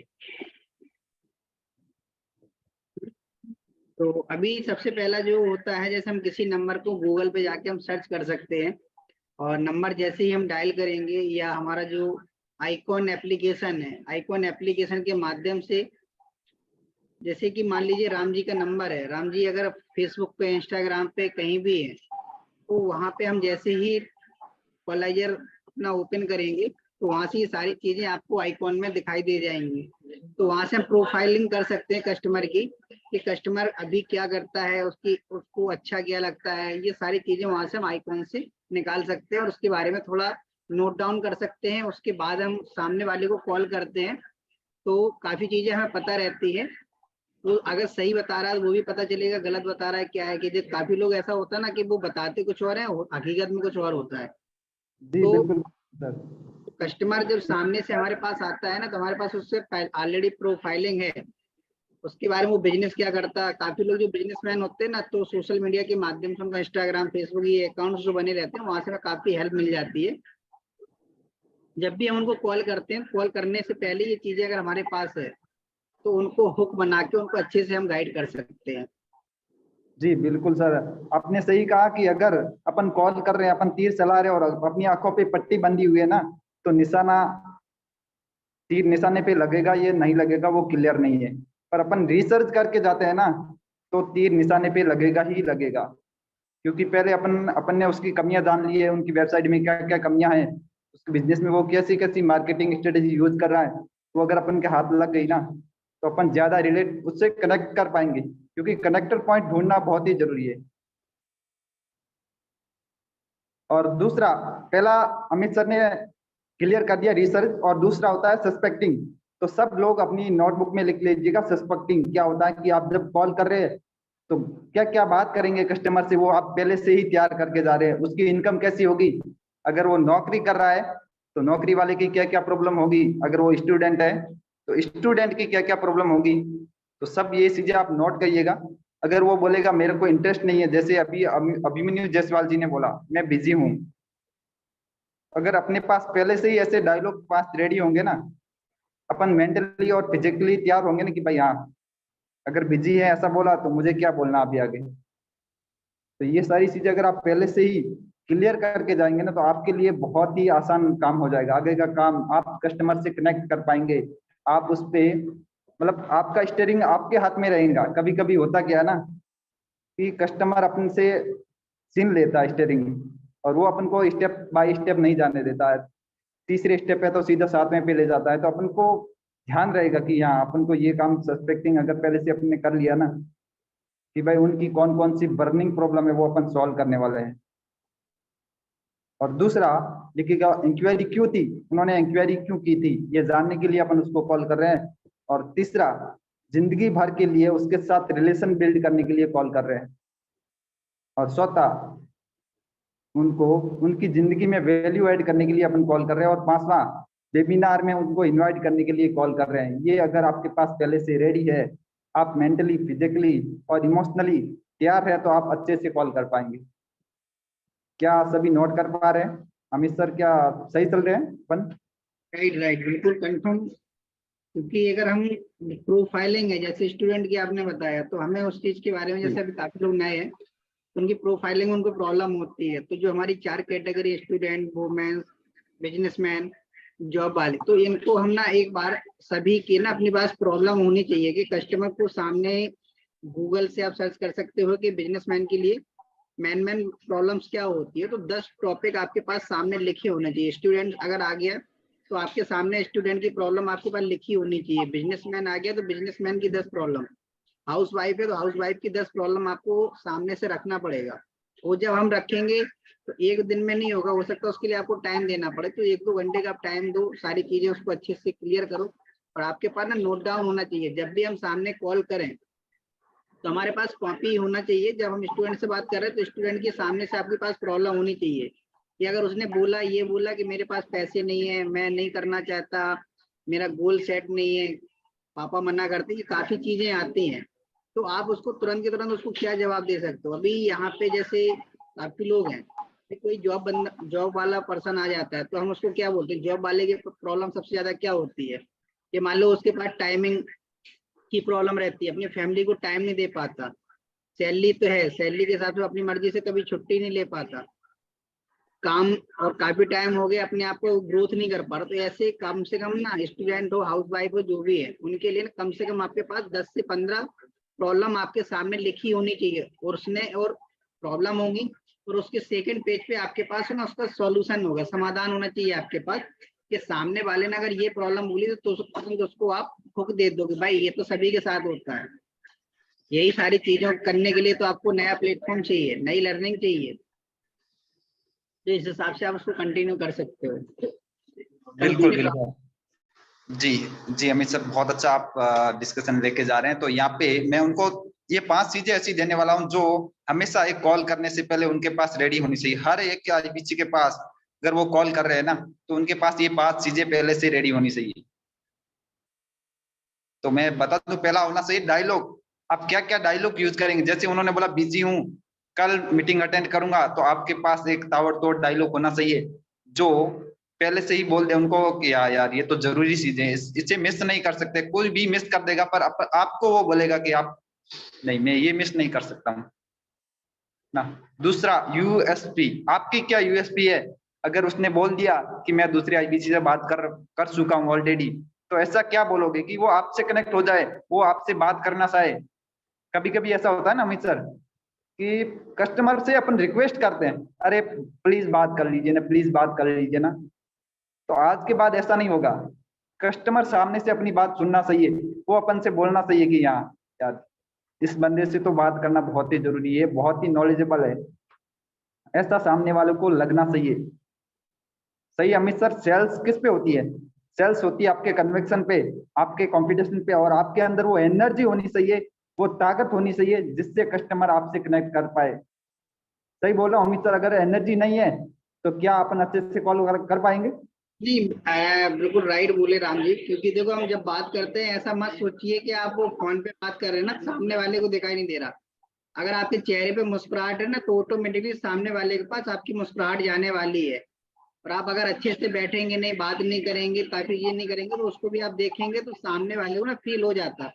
तो अभी सबसे पहला जो होता है, जैसे हम किसी नंबर को गूगल पे जाके हम सर्च कर सकते हैं, और नंबर जैसे ही हम डायल करेंगे या हमारा जो आइकॉन एप्लीकेशन है, आइकॉन एप्लीकेशन के माध्यम से, जैसे कि मान लीजिए राम जी का नंबर है, राम जी अगर फेसबुक पे, इंस्टाग्राम पे कहीं भी है, तो वहां पे हम जैसे ही कॉलाइजर अपना ओपन करेंगे तो वहां से ये सारी चीजें आपको आइकॉन में दिखाई दे जाएंगी। तो वहां से हम प्रोफाइलिंग कर सकते हैं कस्टमर की, कि कस्टमर अभी क्या करता है, उसको अच्छा क्या लगता है, ये सारी चीजें वहां से हम आइकॉन से निकाल सकते हैं और उसके बारे में थोड़ा नोट डाउन कर सकते हैं। उसके बाद हम सामने वाले को कॉल करते हैं तो काफी चीजें हमें पता रहती है। वो अगर सही बता रहा है वो भी पता चलेगा, गलत बता रहा है क्या है, कि जो काफी लोग ऐसा होता है ना कि वो बताते कुछ और है, हकीकत में कुछ और होता है। जी तो बिल्कुल सर। कस्टमर जब सामने से हमारे पास आता है ना, तो हमारे पास उससे ऑलरेडी प्रोफाइलिंग है, उसके बारे में वो बिजनेस क्या करता है। काफी लोग जो बिजनेसमैन होते हैं ना, तो सोशल मीडिया के माध्यम से उनका इंस्टाग्राम, फेसबुक, ये अकाउंट्स जो बने रहते हैं, वहां से हमें काफी हेल्प मिल जाती है। जब भी हम उनको कॉल करते हैं, कॉल करने से पहले ये चीजें अगर हमारे पास है तो उनको हुक बना के उनको अच्छे से हम गाइड कर सकते हैं। जी बिल्कुल सर, आपने सही कहा कि अगर अपन कॉल कर रहे हैं, अपन तीर चला रहे हैं और अपनी आंखों पे पट्टी बंधी हुई है ना, तो निशाना तीर निशाने पे लगेगा, ये नहीं लगेगा, वो क्लियर नहीं है। पर अपन रिसर्च करके जाते हैं ना, तो तीर निशाने पे लगेगा ही लगेगा। क्योंकि पहले अपन ने उसकी कमियां जान ली है, उनकी वेबसाइट में क्या क्या कमियां हैं, उसके बिजनेस में वो कैसी कैसी मार्केटिंग स्ट्रेटेजी यूज कर रहा है, वो अगर अपन के हाथ लग गई ना, तो अपन ज्यादा रिलेट उससे कनेक्ट कर पाएंगे। क्योंकि कनेक्टर पॉइंट ढूंढना बहुत ही जरूरी है। और दूसरा, पहला अमित सर ने क्लियर कर दिया रिसर्च, और दूसरा होता है सस्पेक्टिंग। तो सब लोग अपनी नोटबुक में लिख लीजिएगा, सस्पेक्टिंग क्या होता है कि आप जब कॉल कर रहे हैं तो क्या क्या बात करेंगे कस्टमर से, वो आप पहले से ही तैयार करके जा रहे हैं। उसकी इनकम कैसी होगी, अगर वो नौकरी कर रहा है तो नौकरी वाले की क्या क्या प्रॉब्लम होगी, अगर वो स्टूडेंट है तो स्टूडेंट की क्या क्या प्रॉब्लम होगी। तो सब ये चीजें आप नोट करिएगा। अगर वो बोलेगा मेरे को इंटरेस्ट नहीं है, जैसे अभी अभिमन्यु जायसवाल जी ने बोला मैं बिजी हूँ, अगर अपने पास पहले से ही ऐसे डायलॉग पास रेडी होंगे ना, अपन मेंटली और फिजिकली तैयार होंगे ना कि भाई हाँ, अगर बिजी है ऐसा बोला तो मुझे क्या बोलना अभी आगे। तो ये सारी चीजें अगर आप पहले से ही क्लियर करके जाएंगे ना, तो आपके लिए बहुत ही आसान काम हो जाएगा। आगे का काम आप कस्टमर से कनेक्ट कर पाएंगे। आप उस पे मतलब आपका स्टीयरिंग आपके हाथ में रहेगा। कभी कभी होता क्या है ना कि कस्टमर अपन से छीन लेता है स्टीयरिंग, और वो अपन को स्टेप बाय स्टेप नहीं जाने देता है। तीसरे स्टेप पे तो सीधा सातवें पे ले जाता है। तो अपन को ध्यान रहेगा कि हाँ अपन को ये काम सस्पेक्टिंग अगर पहले से अपने कर लिया ना कि भाई उनकी कौन कौन सी बर्निंग प्रॉब्लम है वो अपन सॉल्व करने वाले हैं। और दूसरा लिखिएगा इंक्वायरी क्यों थी, उन्होंने इंक्वायरी क्यों की थी, ये जानने के लिए अपन उसको कॉल कर रहे हैं। और तीसरा जिंदगी भर के लिए उसके साथ रिलेशन बिल्ड करने के लिए कॉल कर रहे हैं। और चौथा उनको उनकी जिंदगी में वैल्यू ऐड करने के लिए अपन कॉल कर रहे हैं। और पांचवा वेबिनार में उनको इनवाइट करने के लिए कॉल कर रहे हैं। ये अगर आपके पास पहले से रेडी है, आप मेंटली, फिजिकली और इमोशनली तैयार है, तो आप अच्छे से कॉल कर पाएंगे। क्या सभी नोट कर पा रहे हैं? अमित सर क्या सही चल रहे हैं अपन? राइट, बिल्कुल कंफर्म। क्योंकि अगर हम प्रोफाइलिंग है, जैसे स्टूडेंट की आपने बताया, तो हमें उस चीज के बारे में, जैसे अभी काफी लोग नए हैं तो उनकी प्रोफाइलिंग उनको प्रॉब्लम होती है। तो जो हमारी 4 category, student, women, businessman, job वाले, तो इनको हम ना एक बार सभी की ना अपनी पास प्रॉब्लम होनी चाहिए कि कस्टमर को सामने गूगल से आप सर्च कर सकते हो कि बिजनेसमैन के लिए मैन प्रॉब्लम्स क्या होती है। तो 10 टॉपिक आपके पास सामने लिखे होने चाहिए। स्टूडेंट अगर आ गया तो आपके सामने स्टूडेंट की प्रॉब्लम आपके पास लिखी होनी चाहिए। बिजनेसमैन आ गया तो बिजनेसमैन की 10 प्रॉब्लम, हाउस वाइफ है तो हाउस वाइफ की 10 प्रॉब्लम आपको सामने से रखना पड़ेगा। वो जब हम रखेंगे तो एक दिन में नहीं होगा, हो सकता है उसके लिए आपको टाइम देना पड़े। तो 1-2 घंटे का आप टाइम दो, सारी चीजें उसको अच्छे से क्लियर करो। और आपके पास ना नोट डाउन होना चाहिए। जब भी हम सामने कॉल करें तो हमारे पास कॉपी होना चाहिए। जब हम स्टूडेंट से बात कर रहे हैं तो स्टूडेंट के सामने से आपके पास प्रॉब्लम होनी चाहिए कि अगर उसने बोला, ये बोला कि मेरे पास पैसे नहीं है, मैं नहीं करना चाहता, मेरा गोल सेट नहीं है, पापा मना करते, ये काफी चीजें आती हैं। तो आप उसको तुरंत के तुरंत उसको क्या जवाब दे सकते हो? अभी यहाँ पे जैसे काफी लोग हैं, कोई जॉब वाला पर्सन आ जाता है तो हम उसको क्या बोलते हैं? जॉब वाले की प्रॉब्लम सबसे ज्यादा क्या होती है कि मान लो उसके पास टाइमिंग की प्रॉब्लम रहती है, अपनी फैमिली को टाइम नहीं दे पाता। सैलरी तो है, सैलरी के हिसाब से अपनी मर्जी से कभी छुट्टी नहीं ले पाता, काम और काफी टाइम हो गया अपने आप को ग्रोथ नहीं कर पा रहा। तो ऐसे कम से कम ना, स्टूडेंट हो, हाउस वाइफ हो, जो भी है, उनके लिए कम से कम आपके पास 10 से 15 प्रॉब्लम आपके सामने लिखी होनी चाहिए। और प्रॉब्लम होगी और उसके सेकंड पेज पे आपके पास है ना उसका सॉल्यूशन होगा, समाधान होना चाहिए आपके पास कि सामने वाले ने अगर ये प्रॉब्लम बोली तो उसको आप हुक दे दोगे, भाई ये तो सभी के साथ होता है। यही सारी चीजों करने के लिए तो आपको नया प्लेटफॉर्म चाहिए, नई लर्निंग चाहिए। तो इस हिसाब से आप उसको कंटिन्यू कर सकते हो। बिल्कुल बिल्कुल। जी जी अमित सर, बहुत अच्छा आप डिस्कशन लेके जा रहे हैं। तो यहाँ पे मैं उनको ये 5 चीजें ऐसी देने वाला हूँ जो हमेशा एक कॉल करने से पहले उनके पास रेडी होनी चाहिए। हर एक के आईबीसी के पास अगर वो कॉल कर रहे हैं ना तो उनके पास ये 5 चीजें पहले से रेडी होनी चाहिए। तो मैं बता दूं, पहला होना चाहिए डायलॉग। आप क्या क्या डायलॉग यूज करेंगे? जैसे उन्होंने बोला बिजी हूँ, कल मीटिंग अटेंड करूंगा, तो आपके पास एक ताबड़तोड़ डायलॉग होना चाहिए जो पहले से ही बोल दे उनको कि यार ये तो जरूरी चीजें हैं, इसे मिस नहीं कर सकते। कोई भी मिस कर देगा पर आपको वो बोलेगा कि आप नहीं, मैं ये मिस नहीं कर सकता हूँ ना। दूसरा यूएसपी, आपकी क्या यूएसपी है? अगर उसने बोल दिया कि मैं दूसरे आईबीसी से बात कर चुका हूँ ऑलरेडी, तो ऐसा क्या बोलोगे कि वो आपसे कनेक्ट हो जाए, वो आपसे बात करना चाहे। कभी कभी ऐसा होता है ना अमित सर कि कस्टमर से अपन रिक्वेस्ट करते हैं, अरे प्लीज बात कर लीजिए ना, प्लीज बात कर लीजिए ना। तो आज के बाद ऐसा नहीं होगा। कस्टमर सामने से अपनी बात सुनना चाहिए, वो अपन से बोलना चाहिए कि हाँ यार इस बंदे से तो बात करना बहुत ही जरूरी है, बहुत ही नॉलेजेबल है, ऐसा सामने वालों को लगना चाहिए। सही अमित सर, सेल्स किस पे होती है? सेल्स होती है आपके कन्विक्शन पे, आपके कॉम्पिटिशन पे, और आपके अंदर वो एनर्जी होनी चाहिए, वो ताकत होनी चाहिए जिससे कस्टमर आपसे कनेक्ट कर पाए। सही बोल रहा हूँ अमित सर? अगर एनर्जी नहीं है तो क्या अपन अच्छे से कॉल कर पाएंगे? जी बिल्कुल राइट बोले राम जी। क्योंकि देखो हम जब बात करते हैं ऐसा मत सोचिए कि आप वो फोन पे बात कर रहे हैं ना, सामने वाले को दिखाई नहीं दे रहा। अगर आपके चेहरे पे मुस्कुराहट है ना तो ऑटोमेटिकली सामने वाले के पास आपकी मुस्कुराहट जाने वाली है। और आप अगर अच्छे से बैठेंगे नहीं, बात नहीं करेंगे, काफी ये नहीं करेंगे, तो उसको भी आप देखेंगे तो सामने वाले को ना फील हो जाता है।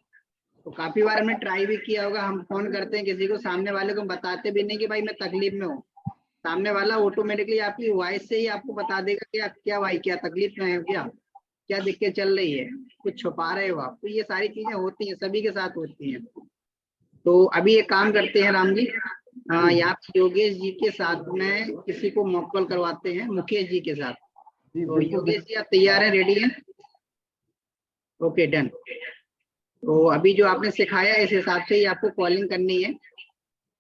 तो काफी बार हमने ट्राई भी किया होगा, हम फोन करते हैं किसी को, सामने वाले को बताते भी नहीं कि भाई मैं तकलीफ में हूँ, सामने वाला ऑटोमेटिकली आपकी वॉइस से ही आपको बता देगा कि आप क्या भाई, क्या तकलीफ में है, क्या दिक्कत चल रही है, कुछ छुपा रहे हो आप। तो ये सारी चीजें होती हैं, सभी के साथ होती हैं। तो अभी एक काम करते हैं राम जी, यहाँ पे योगेश जी के साथ में किसी को मॉक कॉल करवाते हैं, मुकेश जी के साथ। जी तो बिल्कुल योगेश जी आप तैयार हैं, रेडी हैं? Okay done. तो अभी जो आपने सिखाया इस हिसाब से ही आपको कॉलिंग करनी है।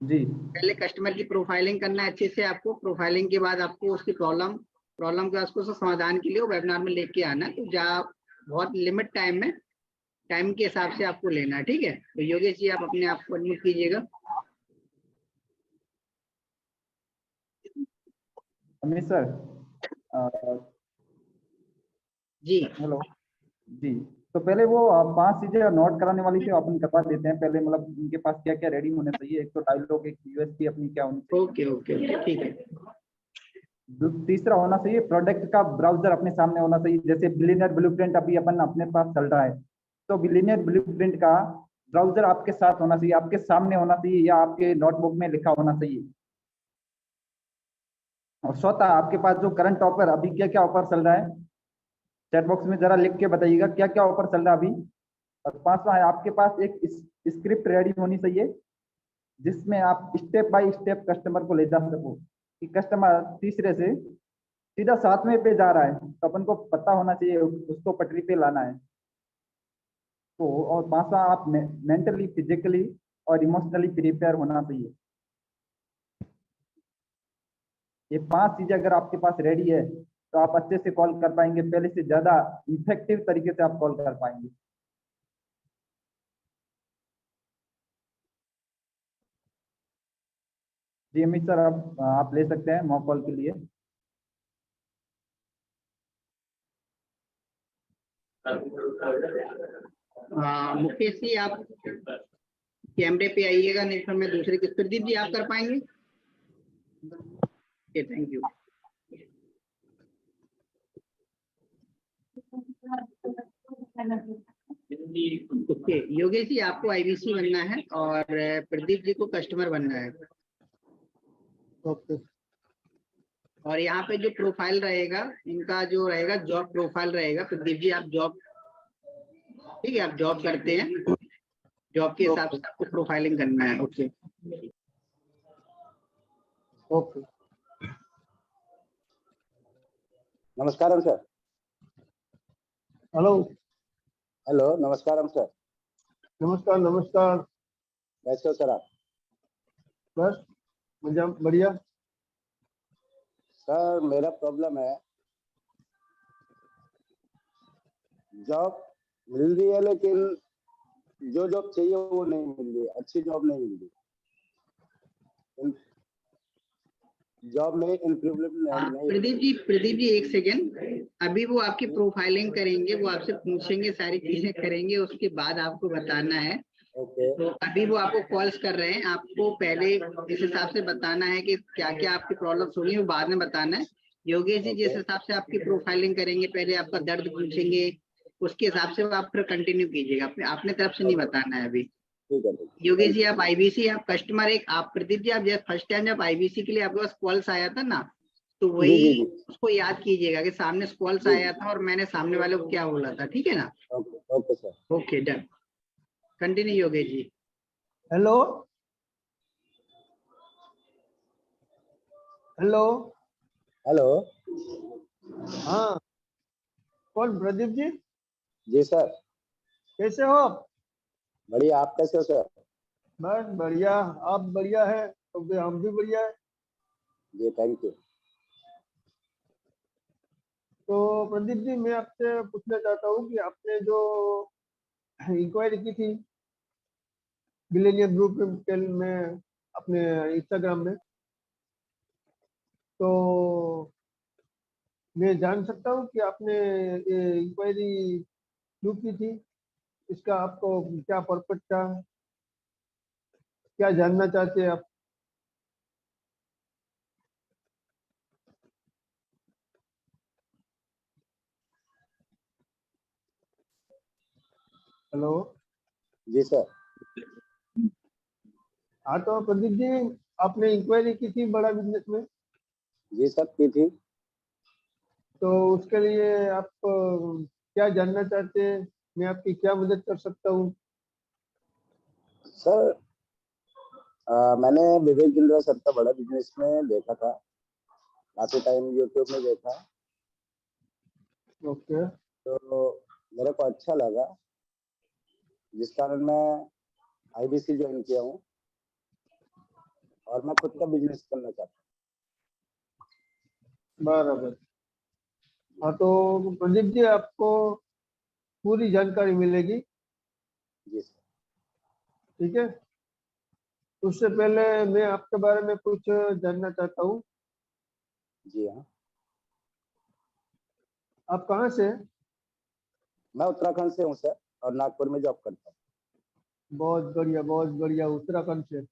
जी पहले कस्टमर की प्रोफाइलिंग करना है अच्छे से आपको। प्रोफाइलिंग के बाद आपको उसकी प्रॉब्लम के उसको समाधान के लिए वेबिनार में लेके आना है। तो जहाँ बहुत लिमिट टाइम में, टाइम के हिसाब से आपको लेना है, ठीक है। तो योगेश जी आप अपने आप को अनम्यूट कीजिएगा। अमित सर, जी हेलो जी। तो पहले वो 5 चीजें नोट कराने वाली थी, अपन करवा देते हैं पहले। मतलब उनके पास क्या क्या रेडी होना चाहिए। एक तो डायलॉग, एक यूएसपी अपनी क्या होनी चाहिए। ओके ओके ओके ठीक है। तीसरा होना चाहिए प्रोडक्ट का ब्राउजर अपने सामने होना चाहिए। जैसे बिलियनर ब्लूप्रिंट अभी अपन अपने पास चल रहा है, तो बिलियनर ब्लूप्रिंट का ब्राउजर आपके साथ होना चाहिए, आपके सामने होना चाहिए, या आपके नोटबुक में लिखा होना चाहिए। और चौथा, आपके पास जो करंट ऑफर अभी क्या क्या ऑफर चल रहा है, चैट बॉक्स में जरा लिख के बताइएगा क्या क्या ऑफर चल रहा है अभी। और पांचवा है, आपके पास एक स्क्रिप्ट रेडी होनी चाहिए जिसमें आप स्टेप बाय स्टेप कस्टमर को ले जा सको, कि कस्टमर तीसरे से सीधा 7वें पे जा रहा है, तो अपन को पता होना चाहिए उसको पटरी पे लाना है। तो और पांचवा, आप मेंटली, फिजिकली और इमोशनली प्रिपेयर होना चाहिए। ये 5 चीजें अगर आपके पास रेडी है तो आप अच्छे से कॉल कर पाएंगे, पहले से ज्यादा इफेक्टिव तरीके से आप कॉल कर पाएंगे। जी अमित सर, अब आप ले सकते हैं मॉक कॉल के लिए। मुकेश जी आप कैमरे पे आइएगा, नहीं तो मैं दूसरे किस। प्रदीप जी आप कर पाएंगे? Okay thank you. Okay Yogesh ji आपको आईबीसी बनना है और प्रदीप जी को कस्टमर बनना है। ओके और यहाँ पे जो प्रोफाइल रहेगा, इनका जो रहेगा जॉब प्रोफाइल रहेगा। प्रदीप जी आप जॉब, ठीक है, आप जॉब करते हैं, जॉब के हिसाब से आपको प्रोफाइलिंग करना है। ओके ओके नमस्कारम सर। हेलो हेलो नमस्कारम सर। नमस्कार नमस्कार। कैसे हो सर आप? बस मजा बढ़िया। सर मेरा प्रॉब्लम है, जॉब मिल रही है लेकिन जो जॉब चाहिए वो नहीं मिल रही, अच्छी जॉब नहीं मिल रही। जॉब में इम्प्रूवमेंट नहीं। प्रदीप जी एक सेकेंड। अभी वो आपकी प्रोफाइलिंग करेंगे, वो आपसे पूछेंगे, सारी चीजें करेंगे, उसके बाद आपको बताना है। ओके तो अभी वो आपको कॉल्स कर रहे हैं, आपको पहले इस हिसाब से बताना है कि क्या क्या आपकी प्रॉब्लम्स होंगी, वो बाद में बताना है। योगेश जी जिस हिसाब से आपकी प्रोफाइलिंग करेंगे, पहले आपका दर्द पूछेंगे, उसके हिसाब से वो आप फिर कंटिन्यू कीजिएगा। अपने तरफ से नहीं बताना है अभी। ठीक है। योगेश जी आप आईबीसी, आप कस्टमर एक, आप प्रदीप जी आप जब फर्स्ट टाइम जब आईबीसी के लिए आपके पास कॉल्स आया था ना, तो वही उसको याद कीजिएगा कि सामने कॉल्स आया था और मैंने सामने वाले को क्या बोला था, ठीक है ना? Okay sir. Okay done, continue Yogesh ji. Hello hello hello हाँ कौन? प्रदीप जी जी सर। कैसे हो आप? बढ़िया, आप कैसे हो सर? बस बढ़िया। आप बढ़िया है तो फिर हम भी बढ़िया है। जी थैंक यू। तो प्रदीप जी मैं आपसे पूछना चाहता हूँ कि आपने जो इंक्वायरी की थी बिलियनियर ग्रुप में अपने इंस्टाग्राम में, तो मैं जान सकता हूँ कि आपने ये इंक्वायरी क्यों की थी? इसका आपको क्या पर्पज था? क्या जानना चाहते हैं आप? हेलो जी सर। हाँ तो प्रदीप जी आपने इंक्वायरी की थी बड़ा बिजनेस में, जी सर की थी। तो उसके लिए आप क्या जानना चाहते हैं? मैं आपकी क्या मदद कर सकता हूँ? सर मैंने विवेक बिंद्रा सर का बड़ा बिजनेस में देखा था, काफी टाइम यूट्यूब में देखा। ओके तो मेरे को अच्छा लगा, जिस कारण मैं आईबीसी ज्वाइन किया हूँ और मैं खुद का बिजनेस करना चाहता बराबर। हाँ तो प्रदीप जी, आपको पूरी जानकारी मिलेगी, हूँ। जी सर। ठीक है। उससे पहले मैं आपके बारे में कुछ जानना चाहता हूँ। जी हाँ, आप कहाँ से हैं? मैं उत्तराखंड से हूँ सर, और नागपुर में जॉब करता हूँ। बहुत बढ़िया, बहुत बढ़िया, उत्तराखंड से। जी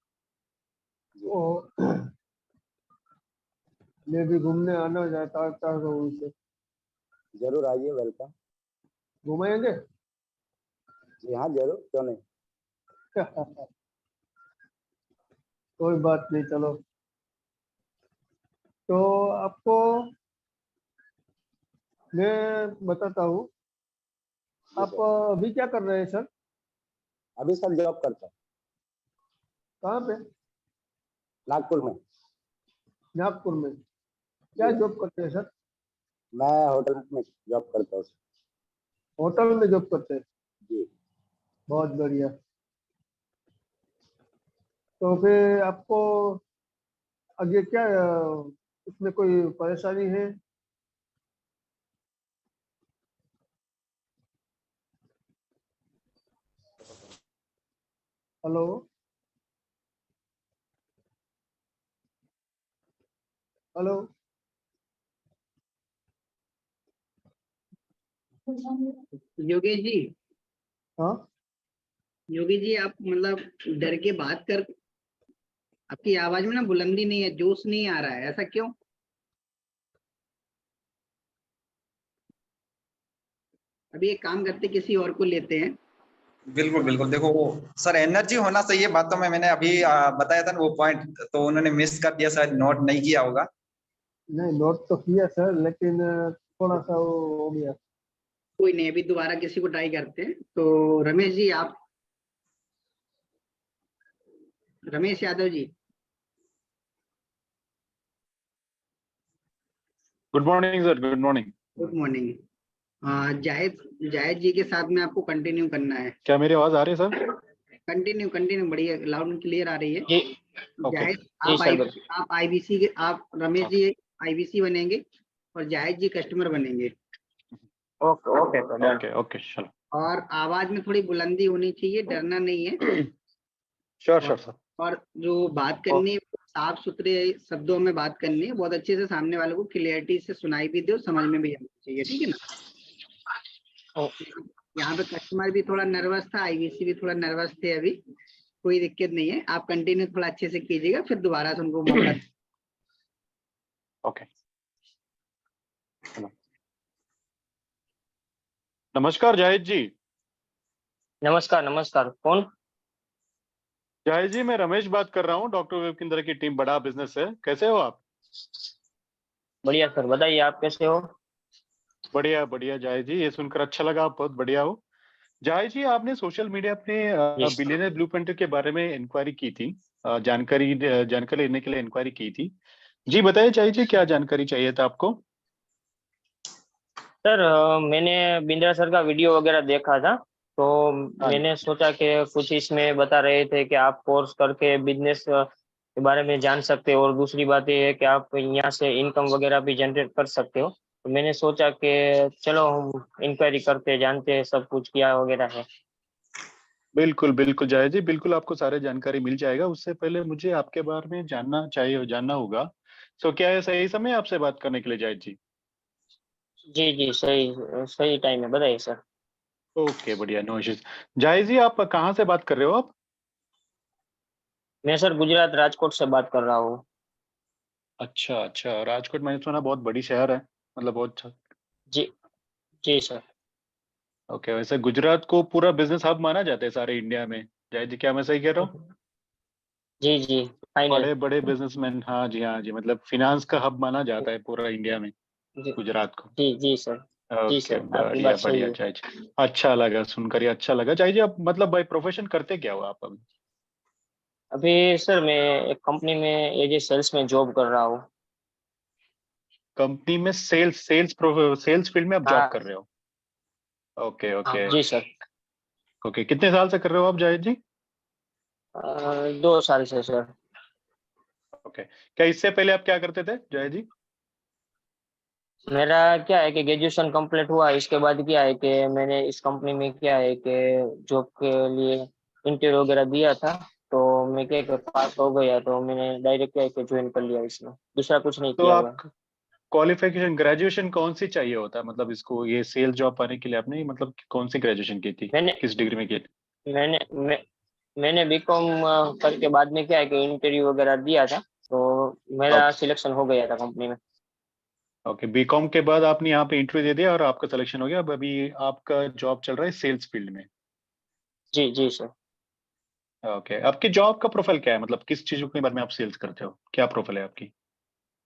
तो मैं भी घूमने आना चाहता हूँ उसे, जरूर आइए, वेलकम। घुमाएंगे। जी हाँ जरूर, क्यों नहीं। कोई बात नहीं, चलो। तो आपको मैं बताता हूँ, जी आप सर, अभी क्या कर रहे हैं सर? अभी सर जॉब करता हूँ कहाँ पे? नागपुर में। नागपुर में। क्या जी हाँ, जॉब करते हैं सर? मैं होटल में जॉब करता हूँ। होटल में जॉब करते हैं। जी बहुत बढ़िया। तो फिर आपको आगे क्या उसमें कोई परेशानी है? Hello, hello. योगेश जी, हाँ, योगेश जी, आप मतलब डर के बात कर, आपकी आवाज में ना बुलंदी नहीं है, जोश नहीं आ रहा है, ऐसा क्यों? अभी एक काम करते, किसी और को लेते हैं। बिल्कुल बिल्कुल, देखो वो सर एनर्जी होना चाहिए बातों में। मैंने अभी बताया था ना वो पॉइंट, तो उन्होंने मिस कर दिया, शायद नोट नहीं किया होगा। नहीं नोट तो किया सर, लेकिन थोड़ा सा वो हो गया। कोई नहीं, अभी दोबारा किसी को ट्राई करते हैं। तो रमेश जी, आप, Ramesh Yadav ji. Good morning sir, good morning. Good morning. Zaid Zaid जी के साथ में आपको कंटिन्यू करना है। क्या मेरी आवाज आ रही है सर? कंटिन्यू कंटिन्यू, बढ़िया, लाउड एंड क्लियर आ रही है। जी ओके। जायद, जी सर बस। आप आईबीसी के, आप रमेश जी आईबीसी बनेंगे और जायद जी कस्टमर बनेंगे। ओके ओके ओके ओके चलो। और आवाज में थोड़ी बुलंदी होनी चाहिए, डरना नहीं है। श्योर और, श्योर सर। और जो बात करनी है साफ सुथरे शब्दों में बात करनी है, बहुत अच्छे से सामने वाले को क्लियरिटी से सुनाई भी दे और समझ में भी आना चाहिए, ठीक है ना? यहाँ पे कस्टमर भी थोड़ा नर्वस था, आईबीसी भी थोड़ा नर्वस थे अभी। कोई दिक्कत नहीं है, आप कंटिन्यू थोड़ा अच्छे से कीजिएगा, फिर दोबारा से उनको मौका। ओके। नमस्कार जाहिद जी। नमस्कार नमस्कार, कौन? जाहिद जी, मैं रमेश बात कर रहा हूँ, डॉक्टर विवेक इंदिरा की टीम, बड़ा बिजनेस है। कैसे हो आप? बढ़िया सर, बताइए आप कैसे हो? बढ़िया बढ़िया जाहिद जी, ये सुनकर अच्छा लगा, आप बहुत बढ़िया हो। जाहिद जी, आपने सोशल मीडिया पे जी बिलियनर ब्लूप्रिंट के बारे में इंक्वायरी की थी, जानकारी लेने के लिए इंक्वायरी की थी। जी बताइए जाहिद जी, क्या जानकारी चाहिए था आपको? सर, मैंने बिंद्रा सर का वीडियो वगैरह देखा था, तो हाँ जी। मैंने सोचा कि कुछ इसमें बता रहे थे कि आप कोर्स करके बिजनेस के बारे में जान सकते हो, और दूसरी बात ये है कि आप यहाँ से इनकम वगैरह भी जनरेट कर सकते हो। तो मैंने सोचा कि चलो हम इंक्वायरी करते, जानते हैं सब कुछ क्या वगैरह है। बिल्कुल बिल्कुल जाहिद जी, बिल्कुल आपको सारी जानकारी मिल जाएगा। उससे पहले मुझे आपके बारे में जानना होगा। तो क्या है सही समय आपसे बात करने के लिए जाहिद जी? जी जी, सही सही टाइम है, बताइए सर। ओके बढ़िया, नो इश्यूज। जाहिद जी, आप कहाँ से बात कर रहे हो आप? मैं सर गुजरात राजकोट से बात कर रहा हूँ। अच्छा अच्छा, राजकोट मैंने सुना बहुत बड़ी शहर है, मतलब बहुत अच्छा। जी जी सर। ओके, वैसे गुजरात को पूरा बिजनेस हब माना जाता है सारे इंडिया में। जाहिद जी, क्या मैं सही कह रहा हूँ? जी जी, फाइनल। बड़े बड़े बिजनेसमैन, हाँ जी, मतलब फिनांस का हब माना जाता है पूरा इंडिया में जी गुजरात को। जी जी सर। जी ओके, सर, आपकी बढ़िया बात सही बढ़िया है। जय जी। अच्छा लगा सुनकर, ये अच्छा लगा। जय जी, आप मतलब बाय प्रोफेशन करते क्या हो आप अभी? अभी सर मैं एक कंपनी में एज ए सेल्स में जॉब कर रहा हूँ। कंपनी में सेल्स सेल्स फील्ड में आप जॉब हाँ कर रहे हो? ओके हाँ ओके जी सर। ओके। कितने साल से कर रहे हो आप जाहिद जी? 2 साल से सर। ओके। क्या इससे पहले आप क्या करते थे जाहिद जी? मेरा क्या है कि ग्रेजुएशन कंप्लीट हुआ, इसके बाद क्या है कि मैंने इस कंपनी में क्या है कि जॉब के लिए इंटरव्यू वगैरह दिया था, तो मैं क्या कि पास हो गया, तो मैंने डायरेक्ट क्या है कि ज्वाइन कर लिया इसमें, दूसरा कुछ नहीं तो किया हुआ आप है। क्वालिफिकेशन ग्रेजुएशन कौन सी चाहिए होता है, मतलब इसको ये सेल्स जॉब पाने के लिए आपने मतलब कौन सी ग्रेजुएशन की थी, मैंने किस डिग्री में की थी? मैंने मैं, मैंने बीकॉम करके बाद में क्या है कि इंटरव्यू वगैरह दिया था, तो मेरा सिलेक्शन हो गया था कंपनी में। ओके, बीकॉम के बाद आपने यहाँ पे इंटरव्यू दे दिया और आपका सिलेक्शन हो गया। अब अभी आपका जॉब चल रहा है सेल्स फील्ड में। जी जी सर। ओके, आपकी जॉब का प्रोफाइल क्या है, मतलब किस चीजों के बारे में आप सेल्स करते हो, क्या प्रोफाइल है आपकी?